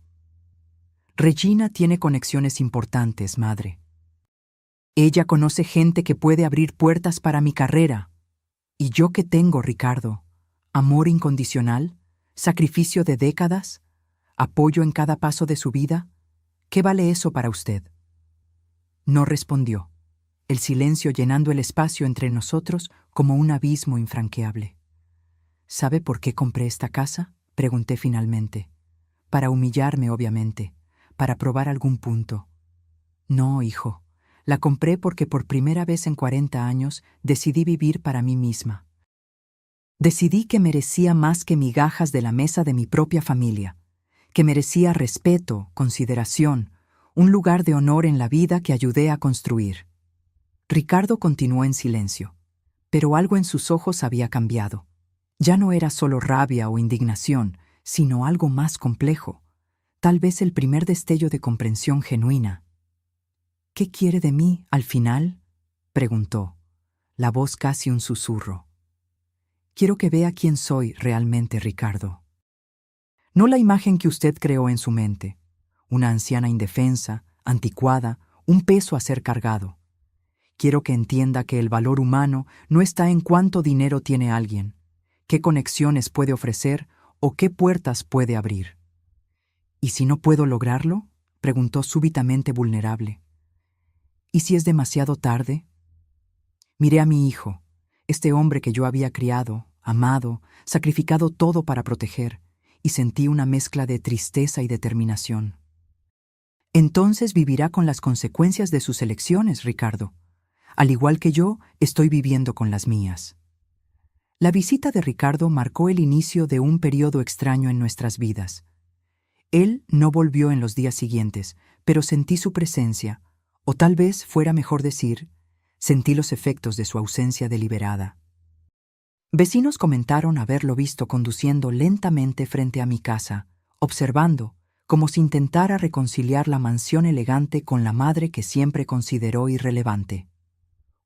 Regina tiene conexiones importantes, madre. Ella conoce gente que puede abrir puertas para mi carrera. ¿Y yo qué tengo, Ricardo? ¿Amor incondicional? ¿Sacrificio de décadas? ¿Apoyo en cada paso de su vida? ¿Qué vale eso para usted? No respondió, el silencio llenando el espacio entre nosotros como un abismo infranqueable. ¿Sabe por qué compré esta casa?, pregunté finalmente. Para humillarme, obviamente, para probar algún punto. No, hijo, la compré porque por primera vez en 40 años decidí vivir para mí misma. Decidí que merecía más que migajas de la mesa de mi propia familia, que merecía respeto, consideración, un lugar de honor en la vida que ayudé a construir. Ricardo continuó en silencio, pero algo en sus ojos había cambiado. Ya no era solo rabia o indignación, sino algo más complejo, tal vez el primer destello de comprensión genuina. ¿Qué quiere de mí, al final?, preguntó, la voz casi un susurro. Quiero que vea quién soy realmente, Ricardo. No la imagen que usted creó en su mente, una anciana indefensa, anticuada, un peso a ser cargado. Quiero que entienda que el valor humano no está en cuánto dinero tiene alguien, qué conexiones puede ofrecer o qué puertas puede abrir. ¿Y si no puedo lograrlo?, preguntó súbitamente vulnerable. ¿Y si es demasiado tarde? Miré a mi hijo, este hombre que yo había criado, amado, sacrificado todo para proteger, y sentí una mezcla de tristeza y determinación. Entonces vivirá con las consecuencias de sus elecciones, Ricardo. Al igual que yo, estoy viviendo con las mías. La visita de Ricardo marcó el inicio de un periodo extraño en nuestras vidas. Él no volvió en los días siguientes, pero sentí su presencia, o tal vez fuera mejor decir, sentí los efectos de su ausencia deliberada. Vecinos comentaron haberlo visto conduciendo lentamente frente a mi casa, observando, como si intentara reconciliar la mansión elegante con la madre que siempre consideró irrelevante.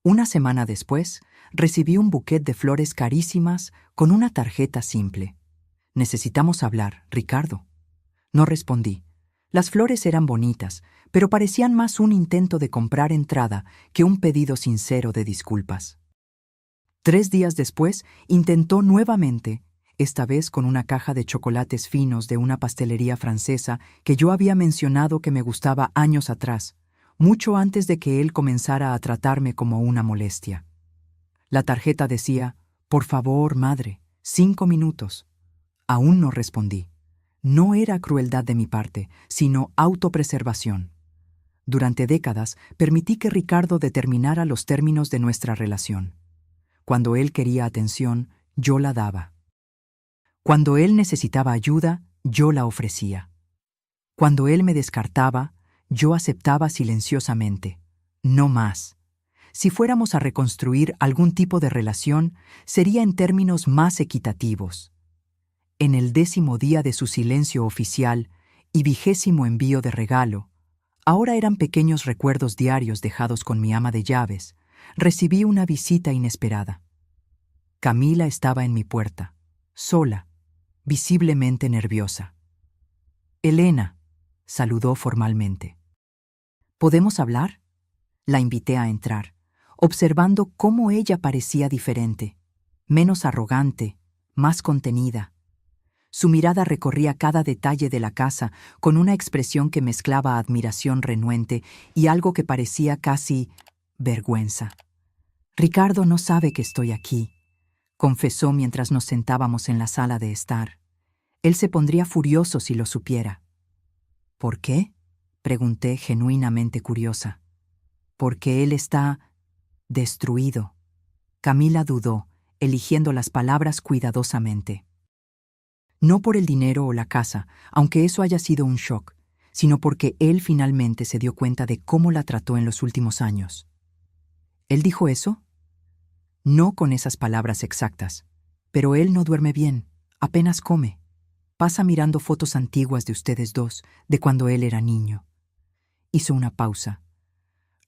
Una semana después, recibí un buquet de flores carísimas con una tarjeta simple. «Necesitamos hablar, Ricardo». No respondí. Las flores eran bonitas, pero parecían más un intento de comprar entrada que un pedido sincero de disculpas. 3 días después, intentó nuevamente, esta vez con una caja de chocolates finos de una pastelería francesa que yo había mencionado que me gustaba años atrás, mucho antes de que él comenzara a tratarme como una molestia. La tarjeta decía, «Por favor, madre, 5 minutos». Aún no respondí. No era crueldad de mi parte, sino autopreservación. Durante décadas permití que Ricardo determinara los términos de nuestra relación. Cuando él quería atención, yo la daba. Cuando él necesitaba ayuda, yo la ofrecía. Cuando él me descartaba, yo aceptaba silenciosamente. No más. Si fuéramos a reconstruir algún tipo de relación, sería en términos más equitativos. En el 10º día de su silencio oficial y 20º envío de regalo, ahora eran pequeños recuerdos diarios dejados con mi ama de llaves, recibí una visita inesperada. Camila estaba en mi puerta, sola, visiblemente nerviosa. «Elena», saludó formalmente. «¿Podemos hablar?». La invité a entrar, observando cómo ella parecía diferente, menos arrogante, más contenida. Su mirada recorría cada detalle de la casa con una expresión que mezclaba admiración renuente y algo que parecía casi vergüenza. «Ricardo no sabe que estoy aquí», confesó mientras nos sentábamos en la sala de estar. «Él se pondría furioso si lo supiera». «¿Por qué?», pregunté genuinamente curiosa. «Porque él está destruido». Camila dudó, eligiendo las palabras cuidadosamente. No por el dinero o la casa, aunque eso haya sido un shock, sino porque él finalmente se dio cuenta de cómo la trató en los últimos años. ¿Él dijo eso? No con esas palabras exactas, pero él no duerme bien, apenas come. Pasa mirando fotos antiguas de ustedes dos, de cuando él era niño. Hizo una pausa.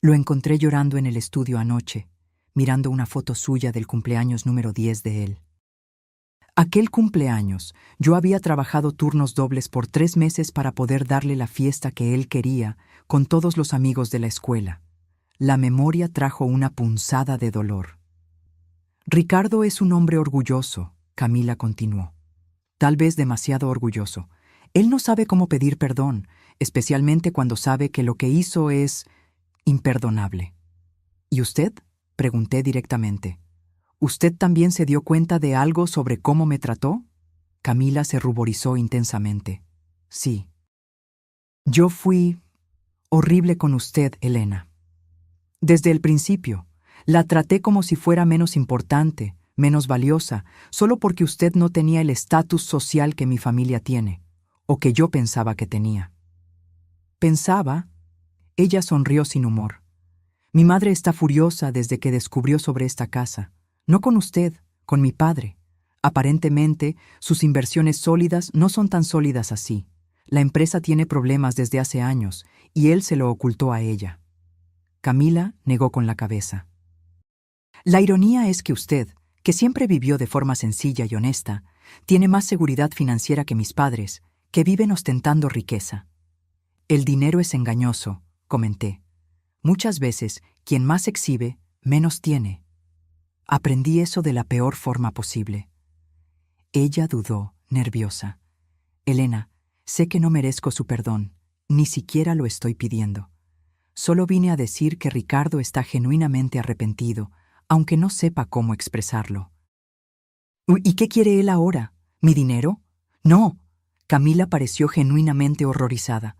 Lo encontré llorando en el estudio anoche, mirando una foto suya del cumpleaños número 10 de él. Aquel cumpleaños, yo había trabajado turnos dobles por 3 meses para poder darle la fiesta que él quería con todos los amigos de la escuela. La memoria trajo una punzada de dolor. «Ricardo es un hombre orgulloso», Camila continuó. «Tal vez demasiado orgulloso. Él no sabe cómo pedir perdón, especialmente cuando sabe que lo que hizo es imperdonable». «¿Y usted?», pregunté directamente. «¿Usted también se dio cuenta de algo sobre cómo me trató?». Camila se ruborizó intensamente. «Sí. Yo fui horrible con usted, Elena. Desde el principio, la traté como si fuera menos importante, menos valiosa, solo porque usted no tenía el estatus social que mi familia tiene, o que yo pensaba que tenía». «Pensaba». Ella sonrió sin humor. «Mi madre está furiosa desde que descubrió sobre esta casa. No con usted, con mi padre. Aparentemente, sus inversiones sólidas no son tan sólidas así. La empresa tiene problemas desde hace años, y él se lo ocultó a ella». Camila negó con la cabeza. «La ironía es que usted, que siempre vivió de forma sencilla y honesta, tiene más seguridad financiera que mis padres, que viven ostentando riqueza». «El dinero es engañoso», comenté. «Muchas veces, quien más exhibe, menos tiene». Aprendí eso de la peor forma posible. Ella dudó, nerviosa. «Elena, sé que no merezco su perdón, ni siquiera lo estoy pidiendo. Solo vine a decir que Ricardo está genuinamente arrepentido, aunque no sepa cómo expresarlo». «¿Y qué quiere él ahora? ¿Mi dinero?». «No, Camila pareció genuinamente horrorizada.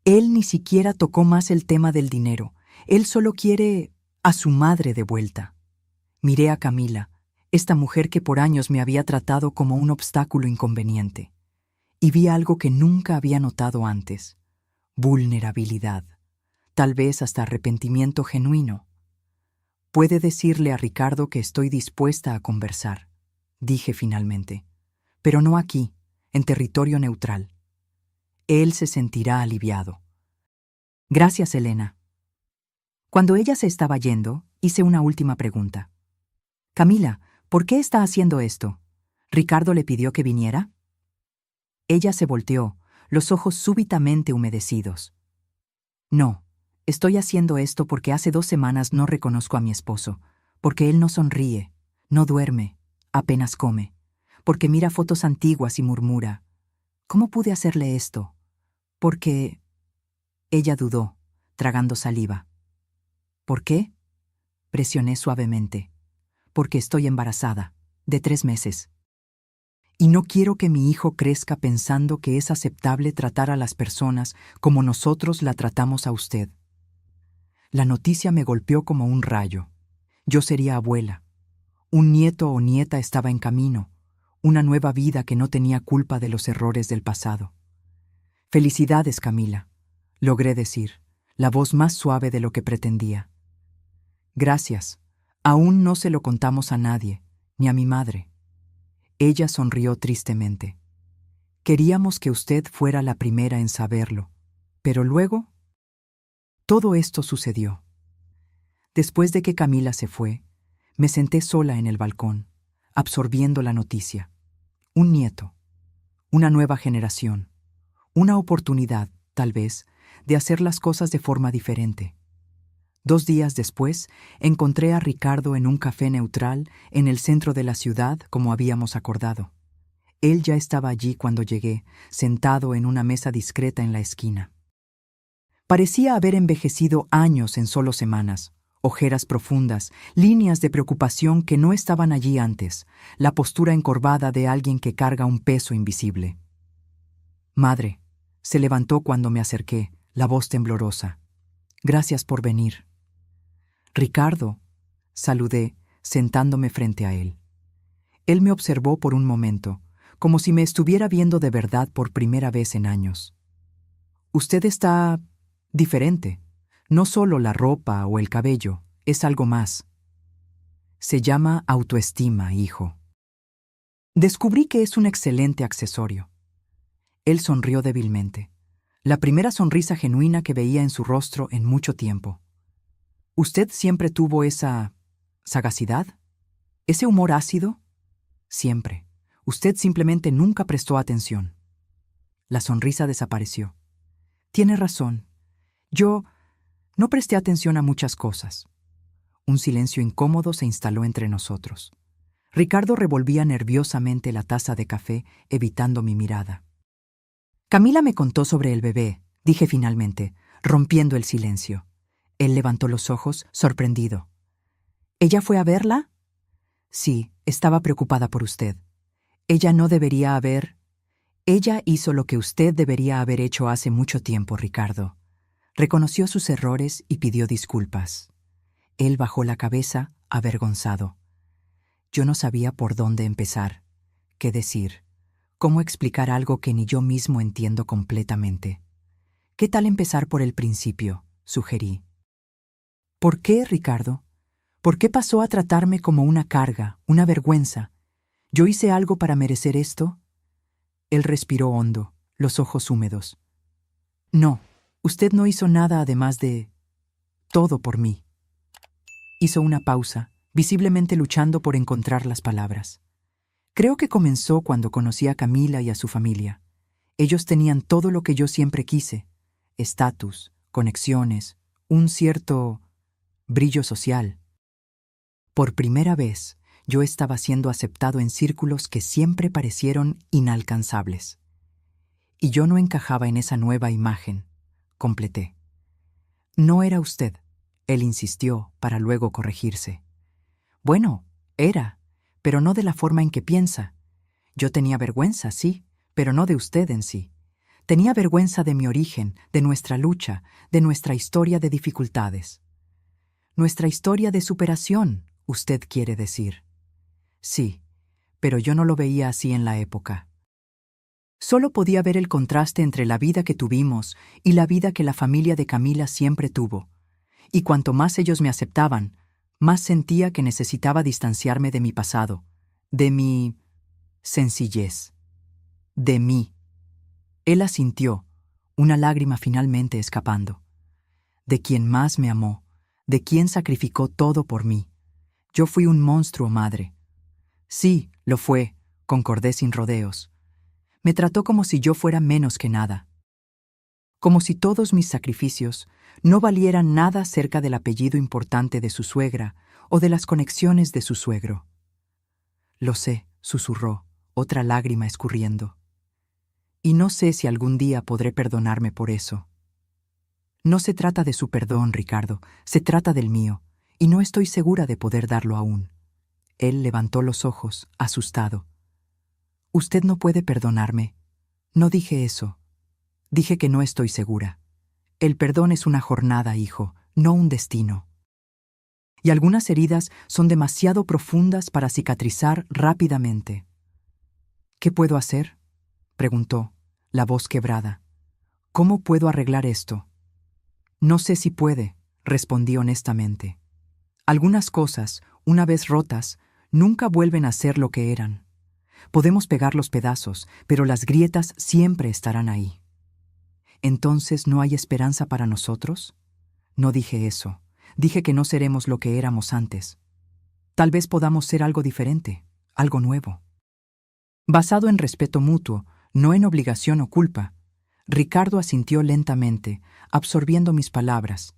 Él ni siquiera tocó más el tema del dinero. Él solo quiere a su madre de vuelta. Miré a Camila, esta mujer que por años me había tratado como un obstáculo inconveniente, y vi algo que nunca había notado antes: vulnerabilidad, tal vez hasta arrepentimiento genuino. «Puede decirle a Ricardo que estoy dispuesta a conversar», dije finalmente, «pero no aquí, en territorio neutral. Él se sentirá aliviado». «Gracias, Elena». Cuando ella se estaba yendo, hice una última pregunta. «Camila, ¿por qué está haciendo esto? ¿Ricardo le pidió que viniera?» Ella se volteó, los ojos súbitamente humedecidos. «No, estoy haciendo esto porque hace 2 semanas no reconozco a mi esposo, porque él no sonríe, no duerme, apenas come, porque mira fotos antiguas y murmura. ¿Cómo pude hacerle esto? Porque...» Ella dudó, tragando saliva. «¿Por qué?», presioné suavemente. «Porque estoy embarazada, de 3 meses. Y no quiero que mi hijo crezca pensando que es aceptable tratar a las personas como nosotros la tratamos a usted». La noticia me golpeó como un rayo. Yo sería abuela. Un nieto o nieta estaba en camino, una nueva vida que no tenía culpa de los errores del pasado. «Felicidades, Camila», logré decir, la voz más suave de lo que pretendía. «Gracias. Aún no se lo contamos a nadie, ni a mi madre». Ella sonrió tristemente. «Queríamos que usted fuera la primera en saberlo, pero luego...». Todo esto sucedió. Después de que Camila se fue, me senté sola en el balcón, absorbiendo la noticia. Un nieto, una nueva generación, una oportunidad, tal vez, de hacer las cosas de forma diferente. 2 días después, encontré a Ricardo en un café neutral en el centro de la ciudad, como habíamos acordado. Él ya estaba allí cuando llegué, sentado en una mesa discreta en la esquina. Parecía haber envejecido años en solo semanas, ojeras profundas, líneas de preocupación que no estaban allí antes, la postura encorvada de alguien que carga un peso invisible. «Madre», se levantó cuando me acerqué, la voz temblorosa. «Gracias por venir». «Ricardo», saludé, sentándome frente a él. Él me observó por un momento, como si me estuviera viendo de verdad por primera vez en años. «Usted está diferente. No solo la ropa o el cabello, es algo más. Se llama autoestima, hijo. Descubrí que es un excelente accesorio». Él sonrió débilmente, la primera sonrisa genuina que veía en su rostro en mucho tiempo. «¿Usted siempre tuvo esa sagacidad? ¿Ese humor ácido?» «Siempre. Usted simplemente nunca prestó atención». La sonrisa desapareció. «Tiene razón. Yo no presté atención a muchas cosas». Un silencio incómodo se instaló entre nosotros. Ricardo revolvía nerviosamente la taza de café, evitando mi mirada. «Camila me contó sobre el bebé», dije finalmente, rompiendo el silencio. Él levantó los ojos, sorprendido. «¿Ella fue a verla?» «Sí, estaba preocupada por usted. Ella no debería haber...». «Ella hizo lo que usted debería haber hecho hace mucho tiempo, Ricardo». Reconoció sus errores y pidió disculpas. Él bajó la cabeza, avergonzado. Yo no sabía por dónde empezar, qué decir, cómo explicar algo que ni yo mismo entiendo completamente. «¿Qué tal empezar por el principio?», sugerí. «¿Por qué, Ricardo? ¿Por qué pasó a tratarme como una carga, una vergüenza? ¿Yo hice algo para merecer esto?». Él respiró hondo, los ojos húmedos. «No, usted no hizo nada además de... todo por mí». Hizo una pausa, visiblemente luchando por encontrar las palabras. «Creo que comenzó cuando conocí a Camila y a su familia. Ellos tenían todo lo que yo siempre quise: estatus, conexiones, un cierto brillo social. Por primera vez, yo estaba siendo aceptado en círculos que siempre parecieron inalcanzables. Y yo no encajaba en esa nueva imagen», completé. «No era usted», él insistió, para luego corregirse. «Bueno, era, pero no de la forma en que piensa. Yo tenía vergüenza, sí, pero no de usted en sí. Tenía vergüenza de mi origen, de nuestra lucha, de nuestra historia de dificultades. Nuestra historia de superación, usted quiere decir. Sí, pero yo no lo veía así en la época. Solo podía ver el contraste entre la vida que tuvimos y la vida que la familia de Camila siempre tuvo. Y cuanto más ellos me aceptaban, más sentía que necesitaba distanciarme de mi pasado, de mi sencillez, de mí. Él asintió, una lágrima finalmente escapando. De quien más me amó, de quien sacrificó todo por mí. Yo fui un monstruo, madre. Sí, lo fue, concordé sin rodeos. Me trató como si yo fuera menos que nada. Como si todos mis sacrificios no valieran nada cerca del apellido importante de su suegra o de las conexiones de su suegro. Lo sé, susurró, otra lágrima escurriendo. Y no sé si algún día podré perdonarme por eso. No se trata de su perdón, Ricardo, se trata del mío, y no estoy segura de poder darlo aún. Él levantó los ojos, asustado. Usted no puede perdonarme. No dije eso. Dije que no estoy segura. El perdón es una jornada, hijo, no un destino. Y algunas heridas son demasiado profundas para cicatrizar rápidamente. ¿Qué puedo hacer?, preguntó, la voz quebrada. ¿Cómo puedo arreglar esto? No sé si puede, respondí honestamente. Algunas cosas, una vez rotas, nunca vuelven a ser lo que eran. Podemos pegar los pedazos, pero las grietas siempre estarán ahí. ¿Entonces no hay esperanza para nosotros? No dije eso. Dije que no seremos lo que éramos antes. Tal vez podamos ser algo diferente, algo nuevo. Basado en respeto mutuo, no en obligación o culpa, Ricardo asintió lentamente, absorbiendo mis palabras.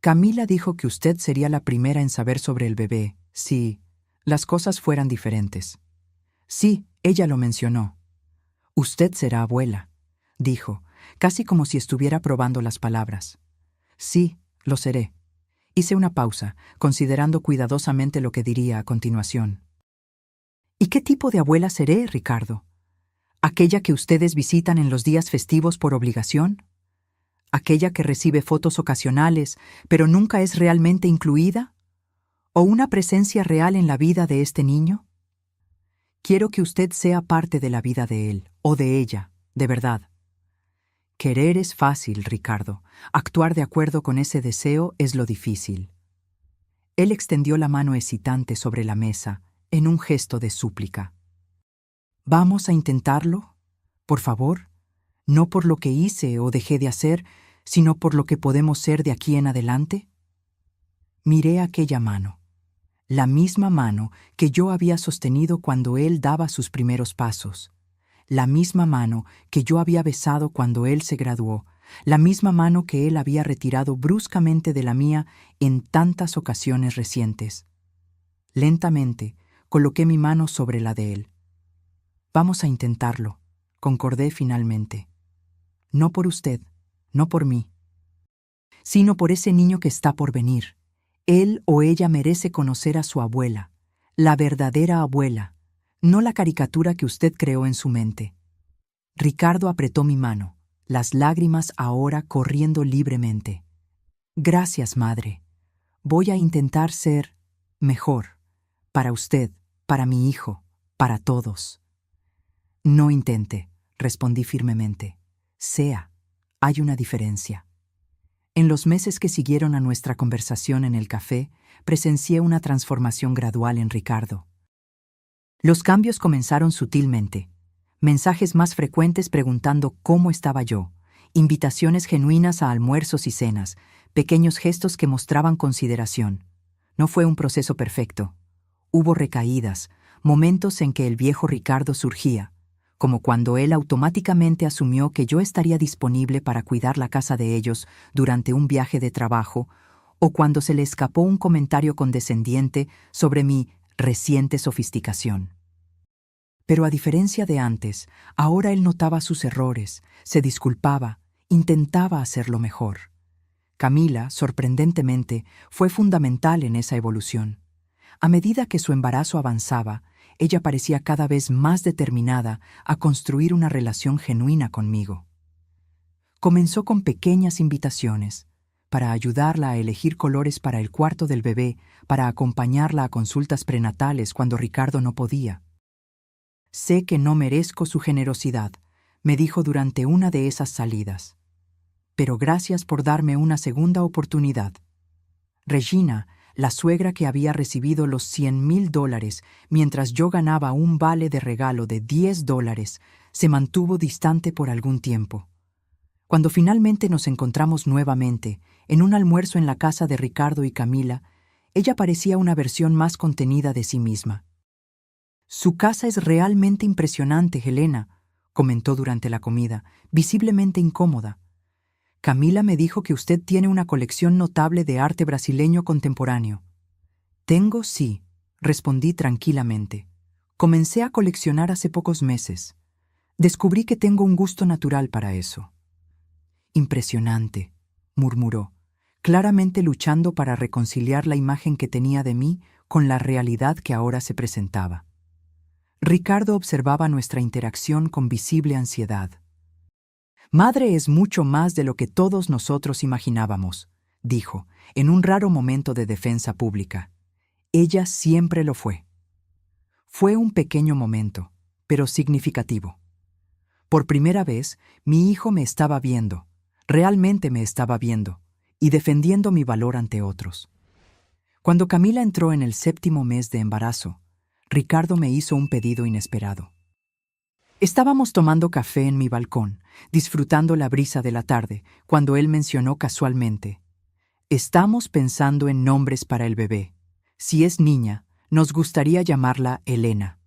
Camila dijo que usted sería la primera en saber sobre el bebé, si las cosas fueran diferentes. Sí, ella lo mencionó. Usted será abuela, dijo, casi como si estuviera probando las palabras. Sí, lo seré. Hice una pausa, considerando cuidadosamente lo que diría a continuación. ¿Y qué tipo de abuela seré, Ricardo? ¿Aquella que ustedes visitan en los días festivos por obligación? ¿Aquella que recibe fotos ocasionales, pero nunca es realmente incluida? ¿O una presencia real en la vida de este niño? Quiero que usted sea parte de la vida de él, o de ella, de verdad. Querer es fácil, Ricardo. Actuar de acuerdo con ese deseo es lo difícil. Él extendió la mano hesitante sobre la mesa, en un gesto de súplica. ¿Vamos a intentarlo? Por favor, no por lo que hice o dejé de hacer, sino por lo que podemos ser de aquí en adelante. Miré aquella mano, la misma mano que yo había sostenido cuando él daba sus primeros pasos, la misma mano que yo había besado cuando él se graduó, la misma mano que él había retirado bruscamente de la mía en tantas ocasiones recientes. Lentamente, coloqué mi mano sobre la de él. Vamos a intentarlo, concordé finalmente. No por usted, no por mí, sino por ese niño que está por venir. Él o ella merece conocer a su abuela, la verdadera abuela, no la caricatura que usted creó en su mente. Ricardo apretó mi mano, las lágrimas ahora corriendo libremente. Gracias, madre. Voy a intentar ser mejor, para usted, para mi hijo, para todos. No intente, respondí firmemente. Sea, hay una diferencia. En los meses que siguieron a nuestra conversación en el café, presencié una transformación gradual en Ricardo. Los cambios comenzaron sutilmente. Mensajes más frecuentes preguntando cómo estaba yo, invitaciones genuinas a almuerzos y cenas, pequeños gestos que mostraban consideración. No fue un proceso perfecto. Hubo recaídas, momentos en que el viejo Ricardo surgía, como cuando él automáticamente asumió que yo estaría disponible para cuidar la casa de ellos durante un viaje de trabajo, o cuando se le escapó un comentario condescendiente sobre mi reciente sofisticación. Pero a diferencia de antes, ahora él notaba sus errores, se disculpaba, intentaba hacerlo mejor. Camila, sorprendentemente, fue fundamental en esa evolución. A medida que su embarazo avanzaba, ella parecía cada vez más determinada a construir una relación genuina conmigo. Comenzó con pequeñas invitaciones, para ayudarla a elegir colores para el cuarto del bebé, para acompañarla a consultas prenatales cuando Ricardo no podía. «Sé que no merezco su generosidad», me dijo durante una de esas salidas. «Pero gracias por darme una segunda oportunidad». Regina, la suegra que había recibido los $100,000 mientras yo ganaba un vale de regalo de $10, se mantuvo distante por algún tiempo. Cuando finalmente nos encontramos nuevamente, en un almuerzo en la casa de Ricardo y Camila, ella parecía una versión más contenida de sí misma. «Su casa es realmente impresionante, Helena», comentó durante la comida, visiblemente incómoda. «Camila me dijo que usted tiene una colección notable de arte brasileño contemporáneo». «Tengo, sí», respondí tranquilamente. «Comencé a coleccionar hace pocos meses. Descubrí que tengo un gusto natural para eso». «Impresionante», murmuró, claramente luchando para reconciliar la imagen que tenía de mí con la realidad que ahora se presentaba. Ricardo observaba nuestra interacción con visible ansiedad. «Madre es mucho más de lo que todos nosotros imaginábamos», dijo, en un raro momento de defensa pública. «Ella siempre lo fue». Fue un pequeño momento, pero significativo. Por primera vez, mi hijo me estaba viendo, realmente me estaba viendo, y defendiendo mi valor ante otros. Cuando Camila entró en el 7º mes de embarazo, Ricardo me hizo un pedido inesperado. Estábamos tomando café en mi balcón, disfrutando la brisa de la tarde, cuando él mencionó casualmente: «Estamos pensando en nombres para el bebé. Si es niña, nos gustaría llamarla Elena».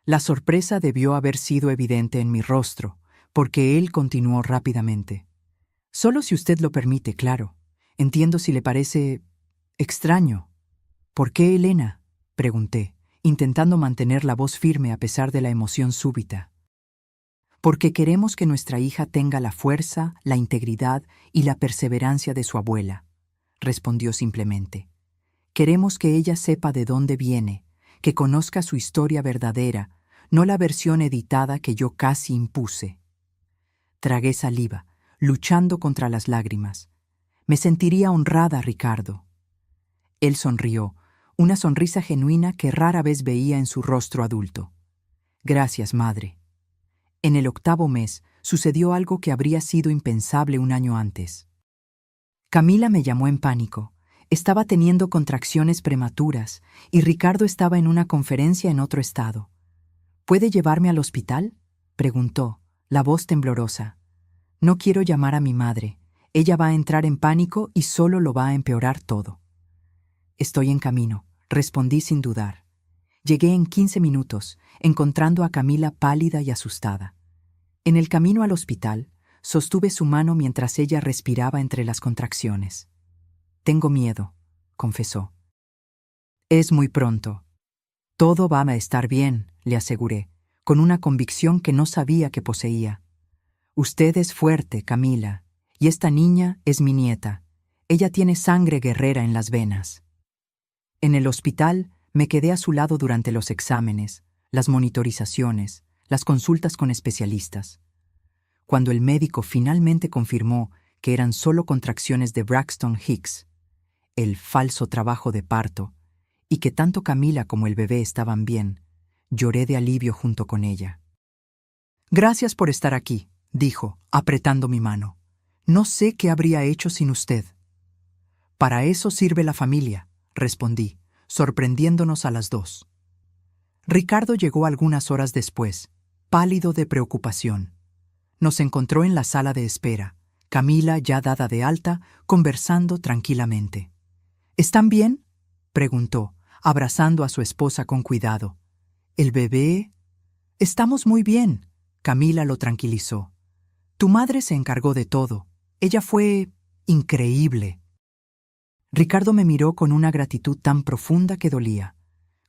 La sorpresa debió haber sido evidente en mi rostro, porque él continuó rápidamente: «Solo si usted lo permite, claro. Entiendo si le parece extraño». «¿Por qué Elena?», pregunté, intentando mantener la voz firme a pesar de la emoción súbita. «Porque queremos que nuestra hija tenga la fuerza, la integridad y la perseverancia de su abuela», respondió simplemente. «Queremos que ella sepa de dónde viene, que conozca su historia verdadera, no la versión editada que yo casi impuse». Tragué saliva, luchando contra las lágrimas. «Me sentiría honrada, Ricardo». Él sonrió, una sonrisa genuina que rara vez veía en su rostro adulto. «Gracias, madre». En el 8º mes sucedió algo que habría sido impensable un año antes. Camila me llamó en pánico. Estaba teniendo contracciones prematuras y Ricardo estaba en una conferencia en otro estado. «¿Puede llevarme al hospital?», preguntó, la voz temblorosa. «No quiero llamar a mi madre. Ella va a entrar en pánico y solo lo va a empeorar todo». «Estoy en camino», respondí sin dudar. Llegué en 15 minutos, encontrando a Camila pálida y asustada. En el camino al hospital, sostuve su mano mientras ella respiraba entre las contracciones. «Tengo miedo», confesó. «Es muy pronto. Todo va a estar bien», le aseguré, con una convicción que no sabía que poseía. «Usted es fuerte, Camila, y esta niña es mi nieta. Ella tiene sangre guerrera en las venas». En el hospital me quedé a su lado durante los exámenes, las monitorizaciones, las consultas con especialistas. Cuando el médico finalmente confirmó que eran solo contracciones de Braxton Hicks, el falso trabajo de parto, y que tanto Camila como el bebé estaban bien, lloré de alivio junto con ella. «Gracias por estar aquí», dijo, apretando mi mano. «No sé qué habría hecho sin usted». «Para eso sirve la familia», respondí, sorprendiéndonos a las dos. Ricardo llegó algunas horas después, pálido de preocupación. Nos encontró en la sala de espera, Camila ya dada de alta, conversando tranquilamente. «¿Están bien?», preguntó, abrazando a su esposa con cuidado. «¿El bebé?» «Estamos muy bien», Camila lo tranquilizó. «Tu madre se encargó de todo. Ella fue increíble». Ricardo me miró con una gratitud tan profunda que dolía.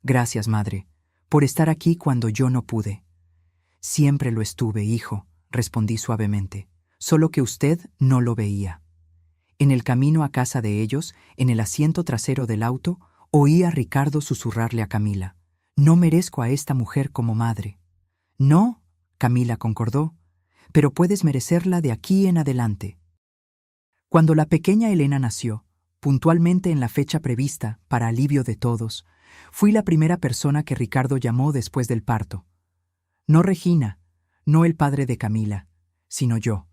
«Gracias, madre, por estar aquí cuando yo no pude». «Siempre lo estuve, hijo», respondí suavemente, «solo que usted no lo veía». En el camino a casa de ellos, en el asiento trasero del auto, oí a Ricardo susurrarle a Camila: No merezco a esta mujer como madre. No, Camila concordó, pero puedes merecerla de aquí en adelante. Cuando la pequeña Elena nació, puntualmente en la fecha prevista, para alivio de todos, fui la primera persona que Ricardo llamó después del parto. No Regina, no el padre de Camila, sino yo.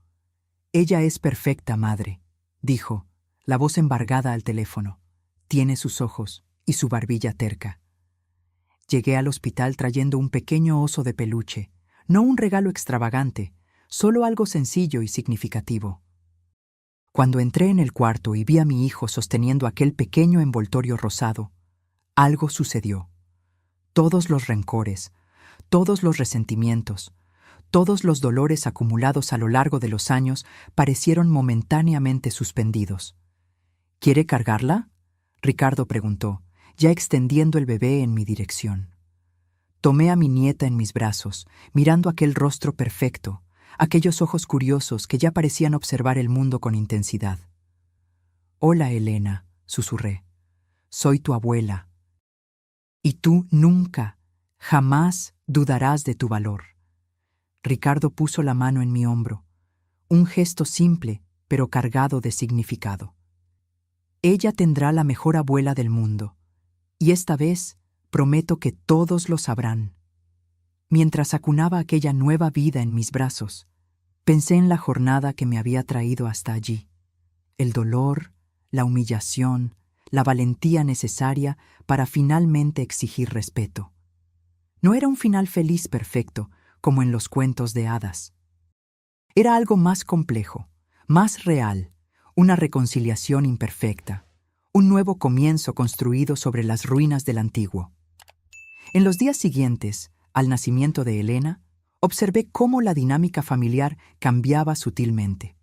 Ella es perfecta madre, dijo, la voz embargada al teléfono. Tiene sus ojos y su barbilla terca. Llegué al hospital trayendo un pequeño oso de peluche, no un regalo extravagante, solo algo sencillo y significativo. Cuando entré en el cuarto y vi a mi hijo sosteniendo aquel pequeño envoltorio rosado, algo sucedió. Todos los rencores, todos los resentimientos, todos los dolores acumulados a lo largo de los años parecieron momentáneamente suspendidos. ¿Quiere cargarla?, Ricardo preguntó, ya extendiendo el bebé en mi dirección. Tomé a mi nieta en mis brazos, mirando aquel rostro perfecto, aquellos ojos curiosos que ya parecían observar el mundo con intensidad. «Hola, Elena», susurré. «Soy tu abuela. Y tú nunca, jamás dudarás de tu valor». Ricardo puso la mano en mi hombro, un gesto simple, pero cargado de significado. Ella tendrá la mejor abuela del mundo, y esta vez prometo que todos lo sabrán. Mientras acunaba aquella nueva vida en mis brazos, pensé en la jornada que me había traído hasta allí, el dolor, la humillación, la valentía necesaria para finalmente exigir respeto. No era un final feliz perfecto, como en los cuentos de hadas. Era algo más complejo, más real, una reconciliación imperfecta, un nuevo comienzo construido sobre las ruinas del antiguo. En los días siguientes, al nacimiento de Elena, observé cómo la dinámica familiar cambiaba sutilmente.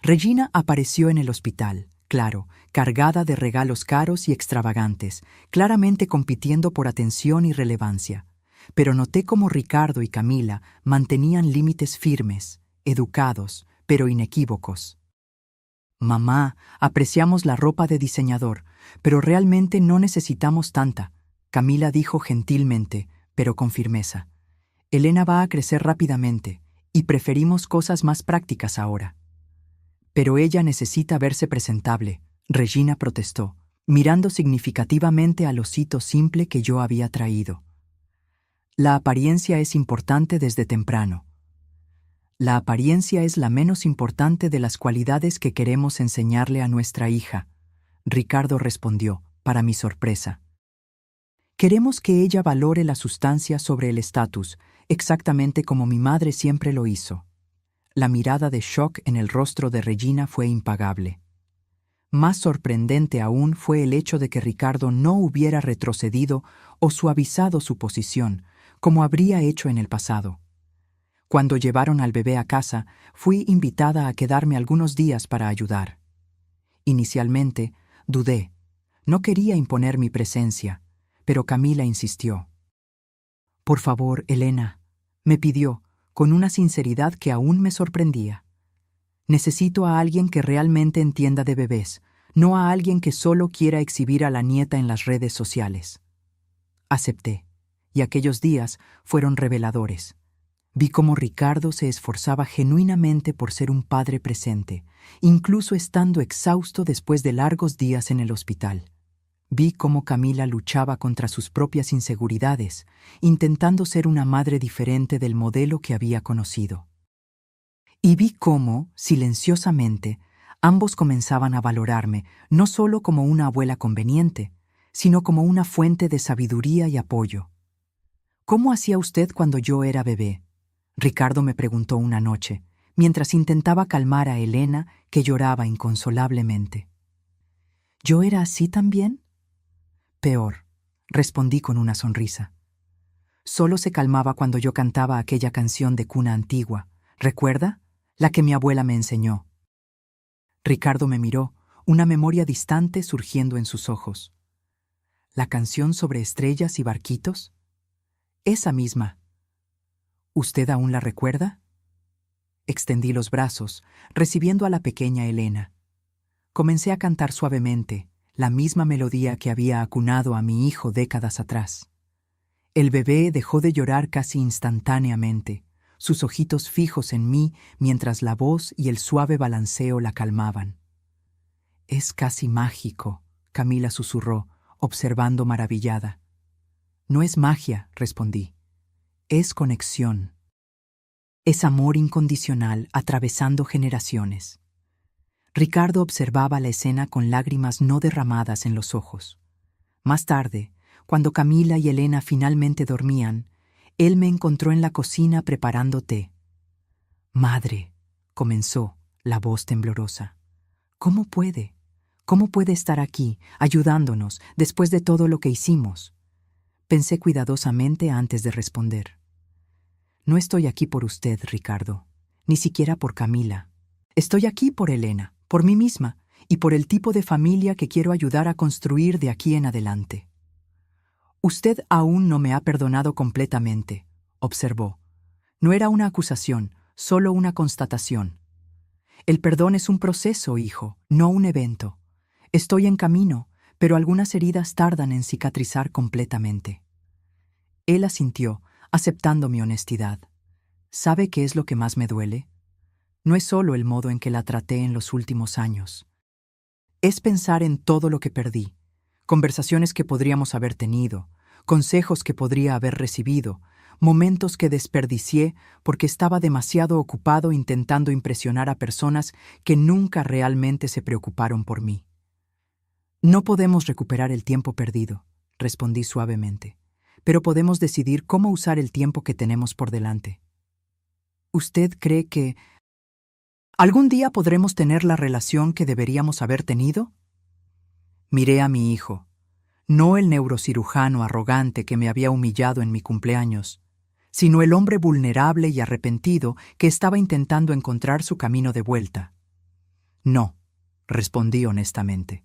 Regina apareció en el hospital, claro, cargada de regalos caros y extravagantes, claramente compitiendo por atención y relevancia. Pero noté cómo Ricardo y Camila mantenían límites firmes, educados, pero inequívocos. «Mamá, apreciamos la ropa de diseñador, pero realmente no necesitamos tanta», Camila dijo gentilmente, pero con firmeza. «Elena va a crecer rápidamente, y preferimos cosas más prácticas ahora». «Pero ella necesita verse presentable», Regina protestó, mirando significativamente al osito simple que yo había traído. «La apariencia es importante desde temprano. La apariencia es la menos importante de las cualidades que queremos enseñarle a nuestra hija», Ricardo respondió, para mi sorpresa. «Queremos que ella valore la sustancia sobre el estatus, exactamente como mi madre siempre lo hizo». La mirada de shock en el rostro de Regina fue impagable. Más sorprendente aún fue el hecho de que Ricardo no hubiera retrocedido o suavizado su posición, como habría hecho en el pasado. Cuando llevaron al bebé a casa, fui invitada a quedarme algunos días para ayudar. Inicialmente, dudé. No quería imponer mi presencia, pero Camila insistió. «Por favor, Elena», me pidió, con una sinceridad que aún me sorprendía. «Necesito a alguien que realmente entienda de bebés, no a alguien que solo quiera exhibir a la nieta en las redes sociales». Acepté, y aquellos días fueron reveladores. Vi cómo Ricardo se esforzaba genuinamente por ser un padre presente, incluso estando exhausto después de largos días en el hospital. Vi cómo Camila luchaba contra sus propias inseguridades, intentando ser una madre diferente del modelo que había conocido. Y vi cómo, silenciosamente, ambos comenzaban a valorarme no solo como una abuela conveniente, sino como una fuente de sabiduría y apoyo. «¿Cómo hacía usted cuando yo era bebé?», Ricardo me preguntó una noche, mientras intentaba calmar a Elena, que lloraba inconsolablemente. «¿Yo era así también?». «Peor», respondí con una sonrisa. «Solo se calmaba cuando yo cantaba aquella canción de cuna antigua, ¿recuerda? La que mi abuela me enseñó». Ricardo me miró, una memoria distante surgiendo en sus ojos. «¿La canción sobre estrellas y barquitos?». «Esa misma». «¿Usted aún la recuerda?». Extendí los brazos, recibiendo a la pequeña Elena. Comencé a cantar suavemente, la misma melodía que había acunado a mi hijo décadas atrás. El bebé dejó de llorar casi instantáneamente, sus ojitos fijos en mí mientras la voz y el suave balanceo la calmaban. «Es casi mágico», Camila susurró, observando maravillada. «No es magia», respondí. «Es conexión. Es amor incondicional atravesando generaciones». Ricardo observaba la escena con lágrimas no derramadas en los ojos. Más tarde, cuando Camila y Elena finalmente dormían, él me encontró en la cocina preparando té. «Madre», comenzó, la voz temblorosa. «¿Cómo puede? ¿Cómo puede estar aquí, ayudándonos, después de todo lo que hicimos?» Pensé cuidadosamente antes de responder. «No estoy aquí por usted, Ricardo, ni siquiera por Camila. Estoy aquí por Elena, por mí misma y por el tipo de familia que quiero ayudar a construir de aquí en adelante». «Usted aún no me ha perdonado completamente», observó. No era una acusación, solo una constatación. «El perdón es un proceso, hijo, no un evento. Estoy en camino, pero algunas heridas tardan en cicatrizar completamente». Él asintió, aceptando mi honestidad. ¿Sabe qué es lo que más me duele? No es solo el modo en que la traté en los últimos años. Es pensar en todo lo que perdí, conversaciones que podríamos haber tenido, consejos que podría haber recibido, momentos que desperdicié porque estaba demasiado ocupado intentando impresionar a personas que nunca realmente se preocuparon por mí. «No podemos recuperar el tiempo perdido», respondí suavemente, «pero podemos decidir cómo usar el tiempo que tenemos por delante». «¿Usted cree que algún día podremos tener la relación que deberíamos haber tenido?» Miré a mi hijo, no el neurocirujano arrogante que me había humillado en mi cumpleaños, sino el hombre vulnerable y arrepentido que estaba intentando encontrar su camino de vuelta. «No», respondí honestamente.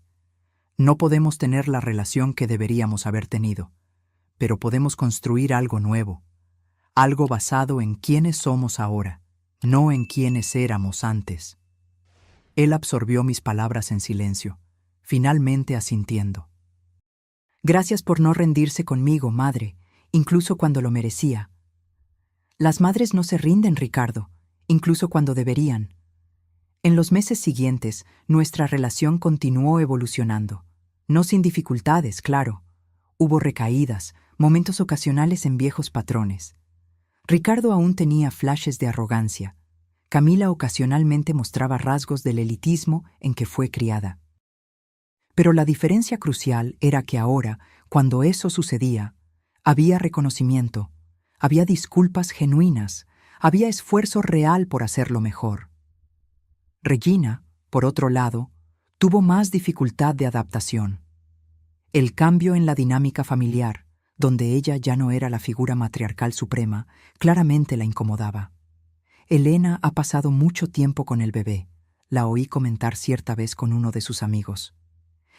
«No podemos tener la relación que deberíamos haber tenido, pero podemos construir algo nuevo, algo basado en quiénes somos ahora, no en quiénes éramos antes». Él absorbió mis palabras en silencio, finalmente asintiendo. «Gracias por no rendirse conmigo, madre, incluso cuando lo merecía». Las madres no se rinden, Ricardo, incluso cuando deberían. En los meses siguientes, nuestra relación continuó evolucionando. No sin dificultades, claro. Hubo recaídas, momentos ocasionales en viejos patrones. Ricardo aún tenía flashes de arrogancia. Camila ocasionalmente mostraba rasgos del elitismo en que fue criada. Pero la diferencia crucial era que ahora, cuando eso sucedía, había reconocimiento, había disculpas genuinas, había esfuerzo real por hacerlo mejor. Regina, por otro lado, tuvo más dificultad de adaptación. El cambio en la dinámica familiar, donde ella ya no era la figura matriarcal suprema, claramente la incomodaba. «Elena ha pasado mucho tiempo con el bebé», la oí comentar cierta vez con uno de sus amigos.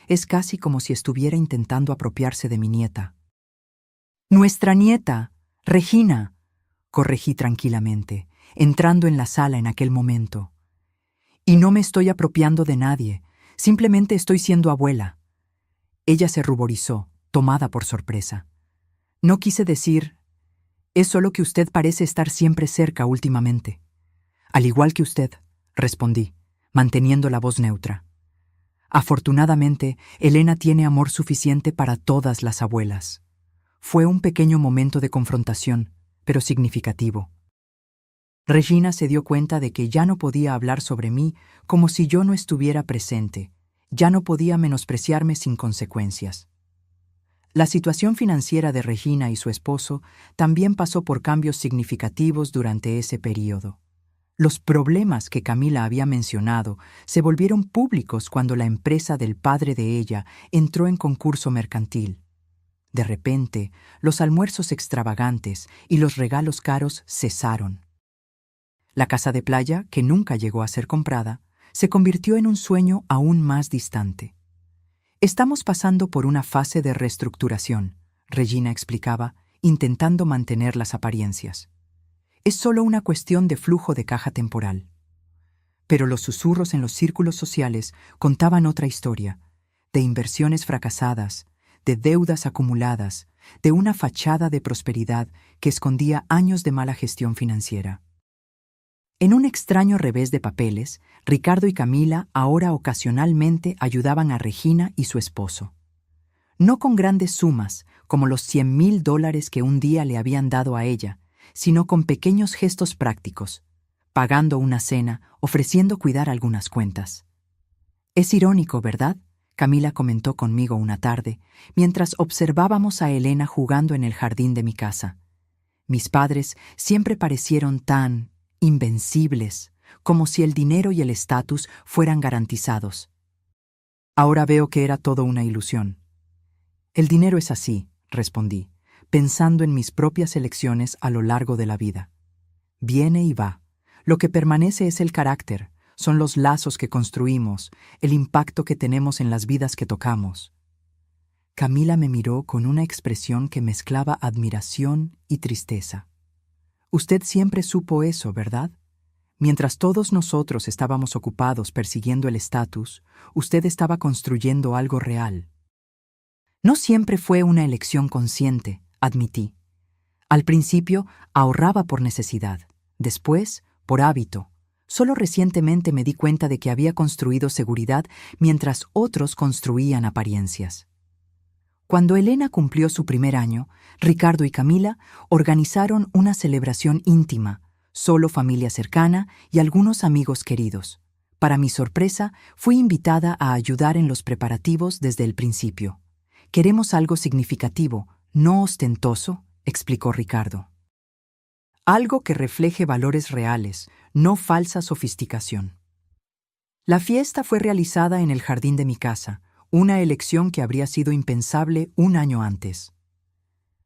«Es casi como si estuviera intentando apropiarse de mi nieta». «Nuestra nieta, Regina», corregí tranquilamente, entrando en la sala en aquel momento. «Y no me estoy apropiando de nadie, simplemente estoy siendo abuela». Ella se ruborizó, tomada por sorpresa. «No quise decir, es solo que usted parece estar siempre cerca últimamente». «Al igual que usted», respondí, manteniendo la voz neutra. «Afortunadamente, Elena tiene amor suficiente para todas las abuelas». Fue un pequeño momento de confrontación, pero significativo. Regina se dio cuenta de que ya no podía hablar sobre mí como si yo no estuviera presente, ya no podía menospreciarme sin consecuencias. La situación financiera de Regina y su esposo también pasó por cambios significativos durante ese período. Los problemas que Camila había mencionado se volvieron públicos cuando la empresa del padre de ella entró en concurso mercantil. De repente, los almuerzos extravagantes y los regalos caros cesaron. La casa de playa, que nunca llegó a ser comprada, se convirtió en un sueño aún más distante. «Estamos pasando por una fase de reestructuración», Regina explicaba, intentando mantener las apariencias. «Es solo una cuestión de flujo de caja temporal». Pero los susurros en los círculos sociales contaban otra historia, de inversiones fracasadas, de deudas acumuladas, de una fachada de prosperidad que escondía años de mala gestión financiera. En un extraño revés de papeles, Ricardo y Camila ahora ocasionalmente ayudaban a Regina y su esposo. No con grandes sumas, como los $100,000 que un día le habían dado a ella, sino con pequeños gestos prácticos, pagando una cena, ofreciendo cuidar algunas cuentas. Es irónico, ¿verdad?, Camila comentó conmigo una tarde, mientras observábamos a Elena jugando en el jardín de mi casa. Mis padres siempre parecieron tan invencibles, como si el dinero y el estatus fueran garantizados. Ahora veo que era todo una ilusión. El dinero es así, respondí, pensando en mis propias elecciones a lo largo de la vida. Viene y va. Lo que permanece es el carácter, son los lazos que construimos, el impacto que tenemos en las vidas que tocamos. Camila me miró con una expresión que mezclaba admiración y tristeza. Usted siempre supo eso, ¿verdad? Mientras todos nosotros estábamos ocupados persiguiendo el estatus, usted estaba construyendo algo real. No siempre fue una elección consciente, admití. Al principio ahorraba por necesidad, después por hábito. Solo recientemente me di cuenta de que había construido seguridad mientras otros construían apariencias. Cuando Elena cumplió su primer año, Ricardo y Camila organizaron una celebración íntima, solo familia cercana y algunos amigos queridos. Para mi sorpresa, fui invitada a ayudar en los preparativos desde el principio. Queremos algo significativo, no ostentoso, explicó Ricardo. Algo que refleje valores reales, no falsa sofisticación. La fiesta fue realizada en el jardín de mi casa, una elección que habría sido impensable un año antes.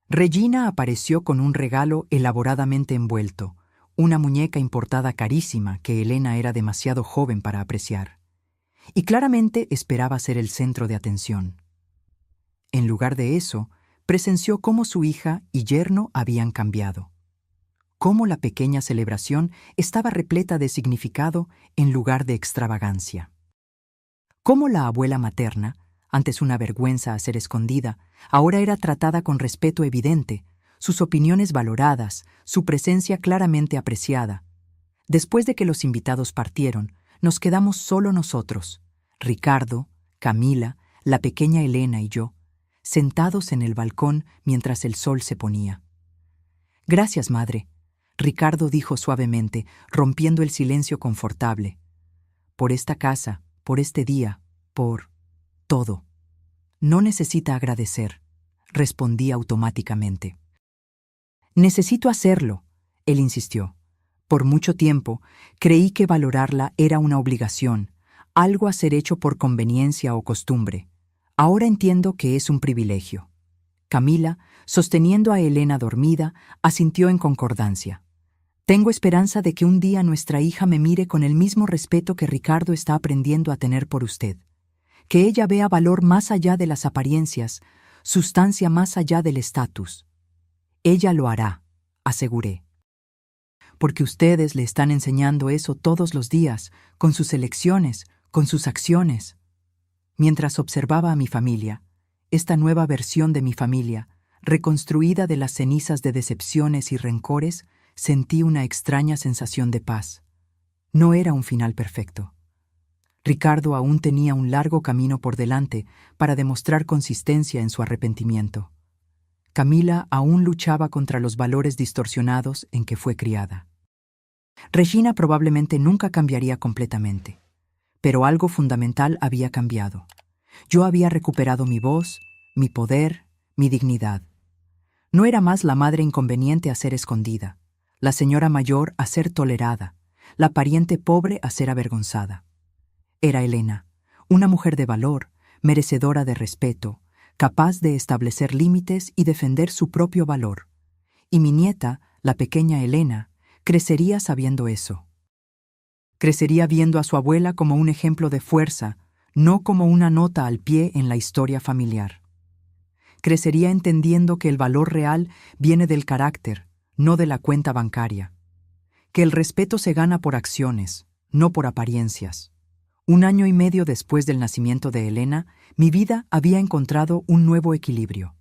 Regina apareció con un regalo elaboradamente envuelto, una muñeca importada carísima que Elena era demasiado joven para apreciar, y claramente esperaba ser el centro de atención. En lugar de eso, presenció cómo su hija y yerno habían cambiado. Cómo la pequeña celebración estaba repleta de significado en lugar de extravagancia. Cómo la abuela materna, antes una vergüenza a ser escondida, ahora era tratada con respeto evidente, sus opiniones valoradas, su presencia claramente apreciada. Después de que los invitados partieron, nos quedamos solo nosotros, Ricardo, Camila, la pequeña Elena y yo, sentados en el balcón mientras el sol se ponía. «Gracias, madre», Ricardo dijo suavemente, rompiendo el silencio confortable. «Por esta casa, por este día, por todo». «No necesita agradecer», respondí automáticamente. «Necesito hacerlo», él insistió. Por mucho tiempo, creí que valorarla era una obligación, algo a ser hecho por conveniencia o costumbre. Ahora entiendo que es un privilegio. Camila, sosteniendo a Elena dormida, asintió en concordancia. Tengo esperanza de que un día nuestra hija me mire con el mismo respeto que Ricardo está aprendiendo a tener por usted. Que ella vea valor más allá de las apariencias, sustancia más allá del estatus. Ella lo hará, aseguré. Porque ustedes le están enseñando eso todos los días, con sus elecciones, con sus acciones. Mientras observaba a mi familia, esta nueva versión de mi familia, reconstruida de las cenizas de decepciones y rencores, sentí una extraña sensación de paz. No era un final perfecto. Ricardo aún tenía un largo camino por delante para demostrar consistencia en su arrepentimiento. Camila aún luchaba contra los valores distorsionados en que fue criada. Regina probablemente nunca cambiaría completamente, pero algo fundamental había cambiado. Yo había recuperado mi voz, mi poder, mi dignidad. No era más la madre inconveniente a ser escondida, la señora mayor a ser tolerada, la pariente pobre a ser avergonzada. Era Elena, una mujer de valor, merecedora de respeto, capaz de establecer límites y defender su propio valor. Y mi nieta, la pequeña Elena, crecería sabiendo eso. Crecería viendo a su abuela como un ejemplo de fuerza, no como una nota al pie en la historia familiar. Crecería entendiendo que el valor real viene del carácter, no de la cuenta bancaria. Que el respeto se gana por acciones, no por apariencias. 1 año y medio después del nacimiento de Elena, mi vida había encontrado un nuevo equilibrio.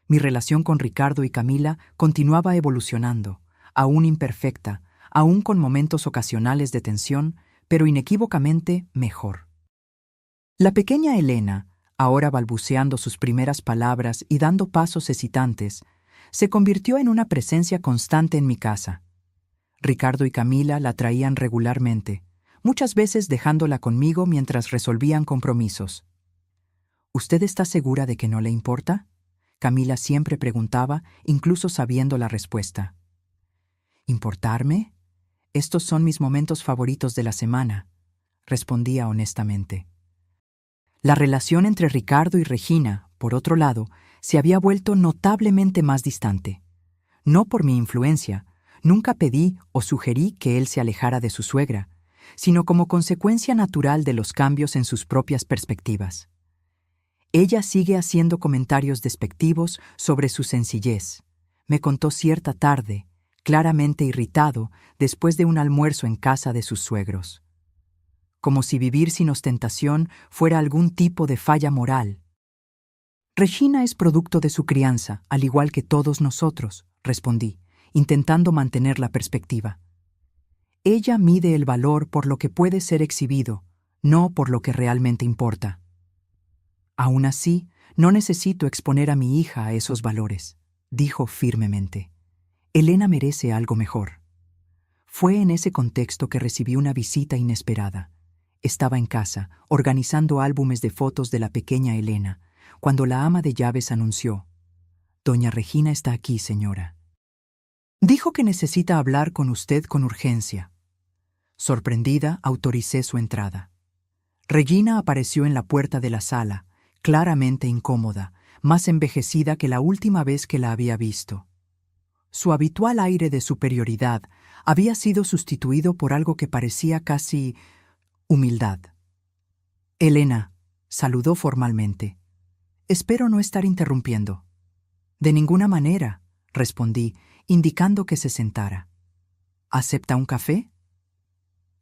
Mi relación con Ricardo y Camila continuaba evolucionando, aún imperfecta, aún con momentos ocasionales de tensión, pero inequívocamente mejor. La pequeña Elena, ahora balbuceando sus primeras palabras y dando pasos hesitantes, se convirtió en una presencia constante en mi casa. Ricardo y Camila la traían regularmente, muchas veces dejándola conmigo mientras resolvían compromisos. ¿Usted está segura de que no le importa? Camila siempre preguntaba, incluso sabiendo la respuesta. ¿Importarme? Estos son mis momentos favoritos de la semana, respondía honestamente. La relación entre Ricardo y Regina, por otro lado, se había vuelto notablemente más distante. No por mi influencia, nunca pedí o sugerí que él se alejara de su suegra, sino como consecuencia natural de los cambios en sus propias perspectivas. Ella sigue haciendo comentarios despectivos sobre su sencillez. Me contó cierta tarde, claramente irritado, después de un almuerzo en casa de sus suegros. Como si vivir sin ostentación fuera algún tipo de falla moral. Regina es producto de su crianza, al igual que todos nosotros, respondí, intentando mantener la perspectiva. Ella mide el valor por lo que puede ser exhibido, no por lo que realmente importa. Aún así, no necesito exponer a mi hija a esos valores, dijo firmemente. Elena merece algo mejor. Fue en ese contexto que recibí una visita inesperada. Estaba en casa, organizando álbumes de fotos de la pequeña Elena, cuando la ama de llaves anunció: «Doña Regina está aquí, señora. Dijo que necesita hablar con usted con urgencia». Sorprendida, autoricé su entrada. Regina apareció en la puerta de la sala, claramente incómoda, más envejecida que la última vez que la había visto. Su habitual aire de superioridad había sido sustituido por algo que parecía casi humildad. «Elena», saludó formalmente. «Espero no estar interrumpiendo». «De ninguna manera», respondí, indicando que se sentara. «¿Acepta un café?»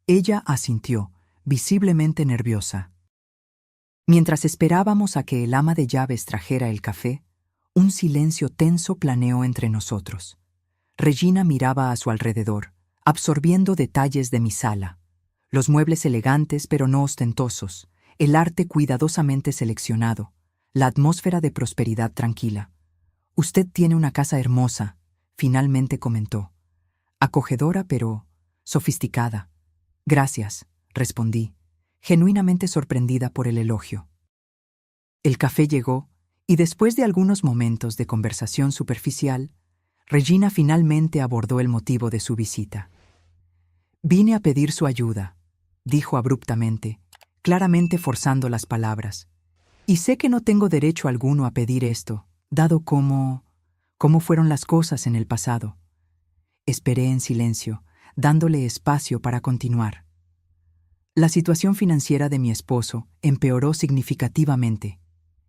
Ella asintió, visiblemente nerviosa. Mientras esperábamos a que el ama de llaves trajera el café, un silencio tenso planeó entre nosotros. Regina miraba a su alrededor, absorbiendo detalles de mi sala. Los muebles elegantes pero no ostentosos, el arte cuidadosamente seleccionado, la atmósfera de prosperidad tranquila. «Usted tiene una casa hermosa», finalmente comentó. «Acogedora pero sofisticada». «Gracias», respondí, genuinamente sorprendida por el elogio. El café llegó, y después de algunos momentos de conversación superficial, Regina finalmente abordó el motivo de su visita. «Vine a pedir su ayuda», dijo abruptamente, claramente forzando las palabras. «Y sé que no tengo derecho alguno a pedir esto, dado cómo fueron las cosas en el pasado». Esperé en silencio, dándole espacio para continuar. «La situación financiera de mi esposo empeoró significativamente»,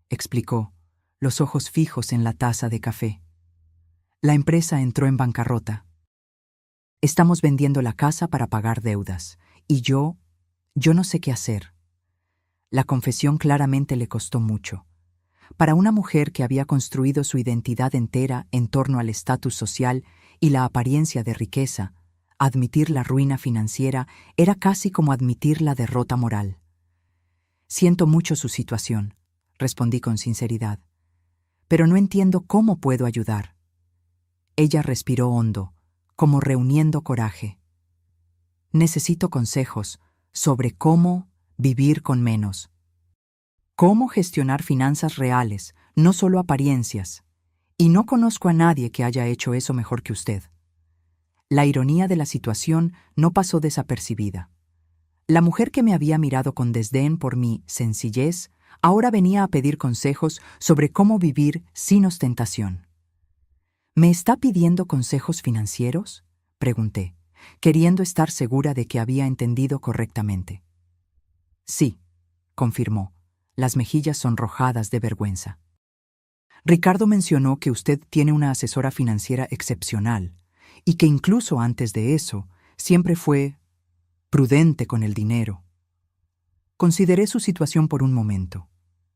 explicó, los ojos fijos en la taza de café. «La empresa entró en bancarrota. Estamos vendiendo la casa para pagar deudas, y yo no sé qué hacer». La confesión claramente le costó mucho. Para una mujer que había construido su identidad entera en torno al estatus social y la apariencia de riqueza, admitir la ruina financiera era casi como admitir la derrota moral. «Siento mucho su situación», respondí con sinceridad, «pero no entiendo cómo puedo ayudar». Ella respiró hondo, como reuniendo coraje. «Necesito consejos sobre cómo vivir con menos. Cómo gestionar finanzas reales, no solo apariencias. Y no conozco a nadie que haya hecho eso mejor que usted». La ironía de la situación no pasó desapercibida. La mujer que me había mirado con desdén por mi sencillez ahora venía a pedir consejos sobre cómo vivir sin ostentación. «¿Me está pidiendo consejos financieros?», pregunté, queriendo estar segura de que había entendido correctamente. «Sí», confirmó, las mejillas sonrojadas de vergüenza. «Ricardo mencionó que usted tiene una asesora financiera excepcional y que incluso antes de eso siempre fue prudente con el dinero. Consideré su situación por un momento.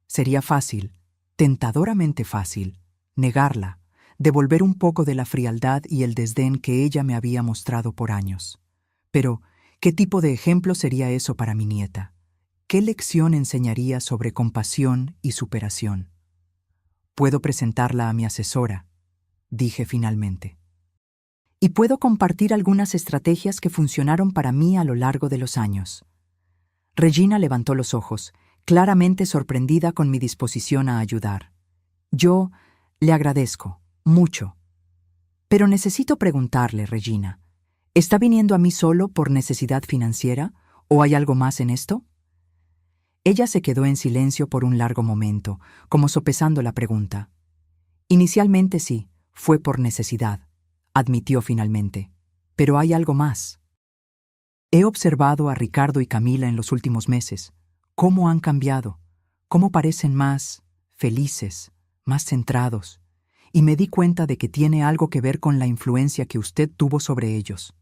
Sería fácil, tentadoramente fácil, negarla, devolver un poco de la frialdad y el desdén que ella me había mostrado por años. Pero, ¿qué tipo de ejemplo sería eso para mi nieta? ¿Qué lección enseñaría sobre compasión y superación? Puedo presentarla a mi asesora, dije finalmente. Y puedo compartir algunas estrategias que funcionaron para mí a lo largo de los años. Regina levantó los ojos, claramente sorprendida con mi disposición a ayudar. Yo le agradezco, mucho. Pero necesito preguntarle, Regina, ¿está viniendo a mí solo por necesidad financiera o hay algo más en esto? Ella se quedó en silencio por un largo momento, como sopesando la pregunta. Inicialmente sí, fue por necesidad, admitió finalmente. Pero hay algo más. He observado a Ricardo y Camila en los últimos meses, cómo han cambiado, cómo parecen más felices, más centrados, y me di cuenta de que tiene algo que ver con la influencia que usted tuvo sobre ellos.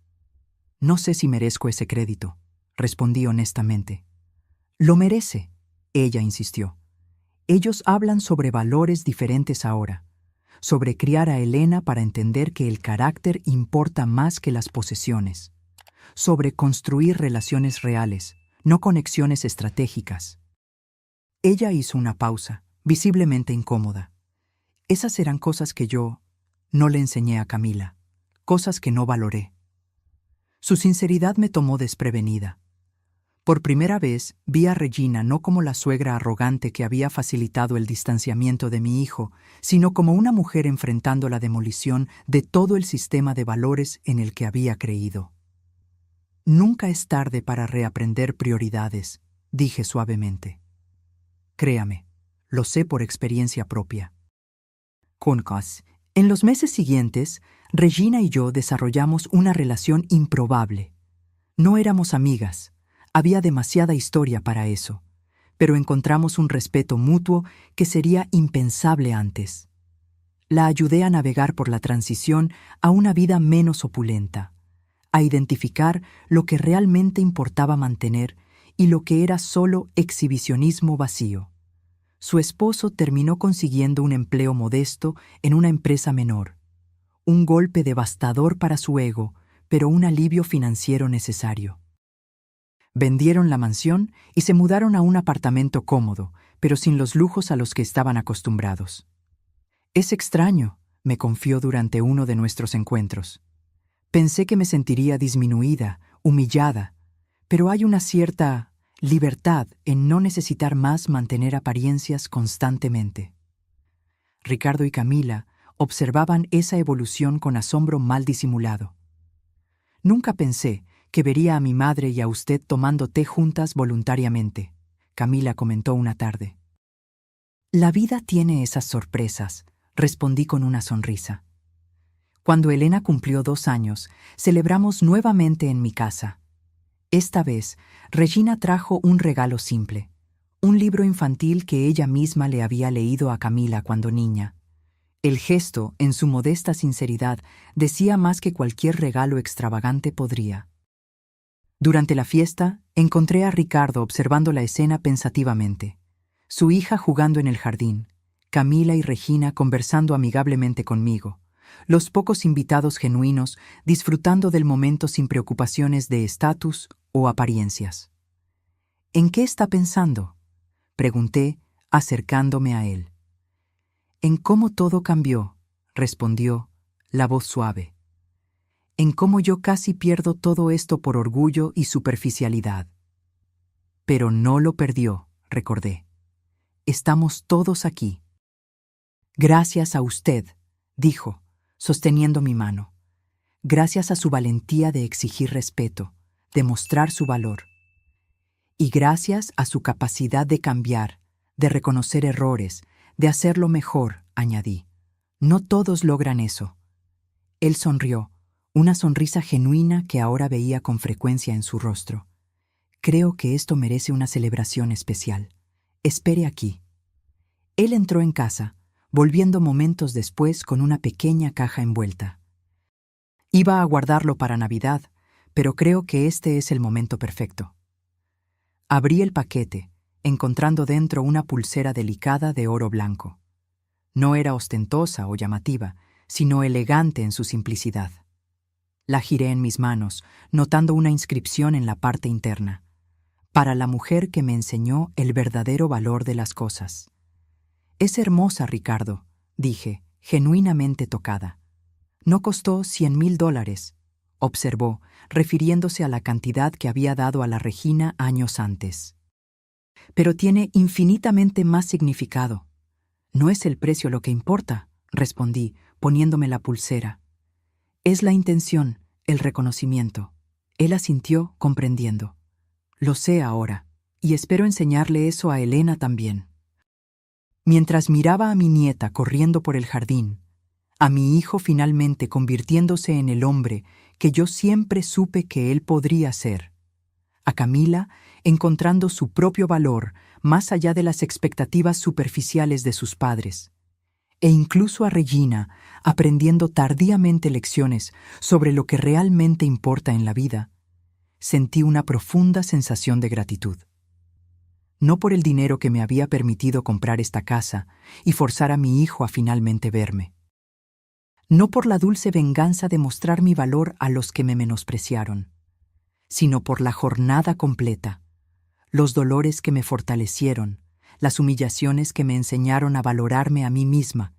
No sé si merezco ese crédito, respondí honestamente. Lo merece, ella insistió. Ellos hablan sobre valores diferentes ahora, sobre criar a Elena para entender que el carácter importa más que las posesiones, sobre construir relaciones reales, no conexiones estratégicas. Ella hizo una pausa, visiblemente incómoda. Esas eran cosas que yo no le enseñé a Camila, cosas que no valoré. Su sinceridad me tomó desprevenida. Por primera vez vi a Regina no como la suegra arrogante que había facilitado el distanciamiento de mi hijo, sino como una mujer enfrentando la demolición de todo el sistema de valores en el que había creído. Nunca es tarde para reaprender prioridades, dije suavemente. Créame, lo sé por experiencia propia. Concas, en los meses siguientes, Regina y yo desarrollamos una relación improbable. No éramos amigas, había demasiada historia para eso, pero encontramos un respeto mutuo que sería impensable antes. La ayudé a navegar por la transición a una vida menos opulenta, a identificar lo que realmente importaba mantener y lo que era solo exhibicionismo vacío. Su esposo terminó consiguiendo un empleo modesto en una empresa menor. Un golpe devastador para su ego, pero un alivio financiero necesario. Vendieron la mansión y se mudaron a un apartamento cómodo, pero sin los lujos a los que estaban acostumbrados. Es extraño, me confió durante uno de nuestros encuentros. Pensé que me sentiría disminuida, humillada, pero hay una cierta libertad en no necesitar más mantener apariencias constantemente. Ricardo y Camila observaban esa evolución con asombro mal disimulado. Nunca pensé que vería a mi madre y a usted tomando té juntas voluntariamente, Camila comentó una tarde. La vida tiene esas sorpresas, respondí con una sonrisa. Cuando Elena cumplió 2 años, celebramos nuevamente en mi casa. Esta vez, Regina trajo un regalo simple, un libro infantil que ella misma le había leído a Camila cuando niña. El gesto, en su modesta sinceridad, decía más que cualquier regalo extravagante podría. Durante la fiesta, encontré a Ricardo observando la escena pensativamente. Su hija jugando en el jardín, Camila y Regina conversando amigablemente conmigo, los pocos invitados genuinos disfrutando del momento sin preocupaciones de estatus o apariencias. ¿En qué está pensando?, pregunté, acercándome a él. En cómo todo cambió, respondió, la voz suave. En cómo yo casi pierdo todo esto por orgullo y superficialidad. Pero no lo perdió, recordé. Estamos todos aquí. Gracias a usted, dijo, sosteniendo mi mano. Gracias a su valentía de exigir respeto, de mostrar su valor. Y gracias a su capacidad de cambiar, de reconocer errores, de hacerlo mejor, añadí. No todos logran eso. Él sonrió, una sonrisa genuina que ahora veía con frecuencia en su rostro. Creo que esto merece una celebración especial. Espere aquí. Él entró en casa, volviendo momentos después con una pequeña caja envuelta. Iba a guardarlo para Navidad, pero creo que este es el momento perfecto. Abrí el paquete, encontrando dentro una pulsera delicada de oro blanco. No era ostentosa o llamativa, sino elegante en su simplicidad. La giré en mis manos, notando una inscripción en la parte interna. Para la mujer que me enseñó el verdadero valor de las cosas. Es hermosa, Ricardo, dije, genuinamente tocada. No costó $100,000, observó, refiriéndose a la cantidad que había dado a la Regina años antes. Pero tiene infinitamente más significado. No es el precio lo que importa, respondí, poniéndome la pulsera. Es la intención, el reconocimiento. Él asintió, comprendiendo. Lo sé ahora, y espero enseñarle eso a Elena también. Mientras miraba a mi nieta corriendo por el jardín, a mi hijo finalmente convirtiéndose en el hombre que yo siempre supe que él podría ser, a Camila encontrando su propio valor más allá de las expectativas superficiales de sus padres, e incluso a Regina aprendiendo tardíamente lecciones sobre lo que realmente importa en la vida, sentí una profunda sensación de gratitud. No por el dinero que me había permitido comprar esta casa y forzar a mi hijo a finalmente verme. No por la dulce venganza de mostrar mi valor a los que me menospreciaron, sino por la jornada completa, los dolores que me fortalecieron, las humillaciones que me enseñaron a valorarme a mí misma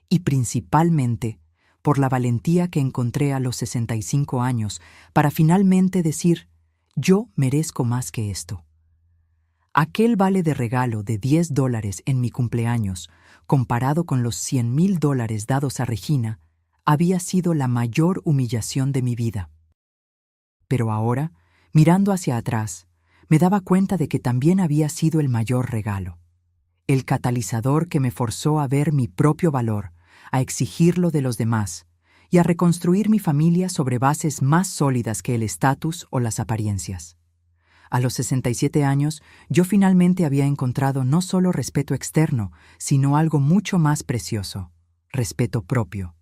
y principalmente por la valentía que encontré a los 65 años para finalmente decir, yo merezco más que esto. Aquel vale de regalo de $10 en mi cumpleaños, comparado con los $100,000 dados a Regina, había sido la mayor humillación de mi vida. Pero ahora, mirando hacia atrás, me daba cuenta de que también había sido el mayor regalo, el catalizador que me forzó a ver mi propio valor, a exigirlo de los demás y a reconstruir mi familia sobre bases más sólidas que el estatus o las apariencias. A los 67 años, yo finalmente había encontrado no solo respeto externo, sino algo mucho más precioso, respeto propio.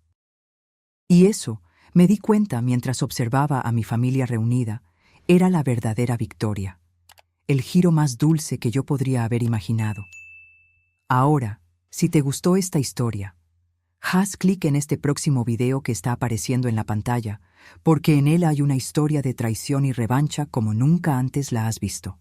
Y eso, me di cuenta mientras observaba a mi familia reunida, era la verdadera victoria, el giro más dulce que yo podría haber imaginado. Ahora, si te gustó esta historia, haz clic en este próximo video que está apareciendo en la pantalla, porque en él hay una historia de traición y revancha como nunca antes la has visto.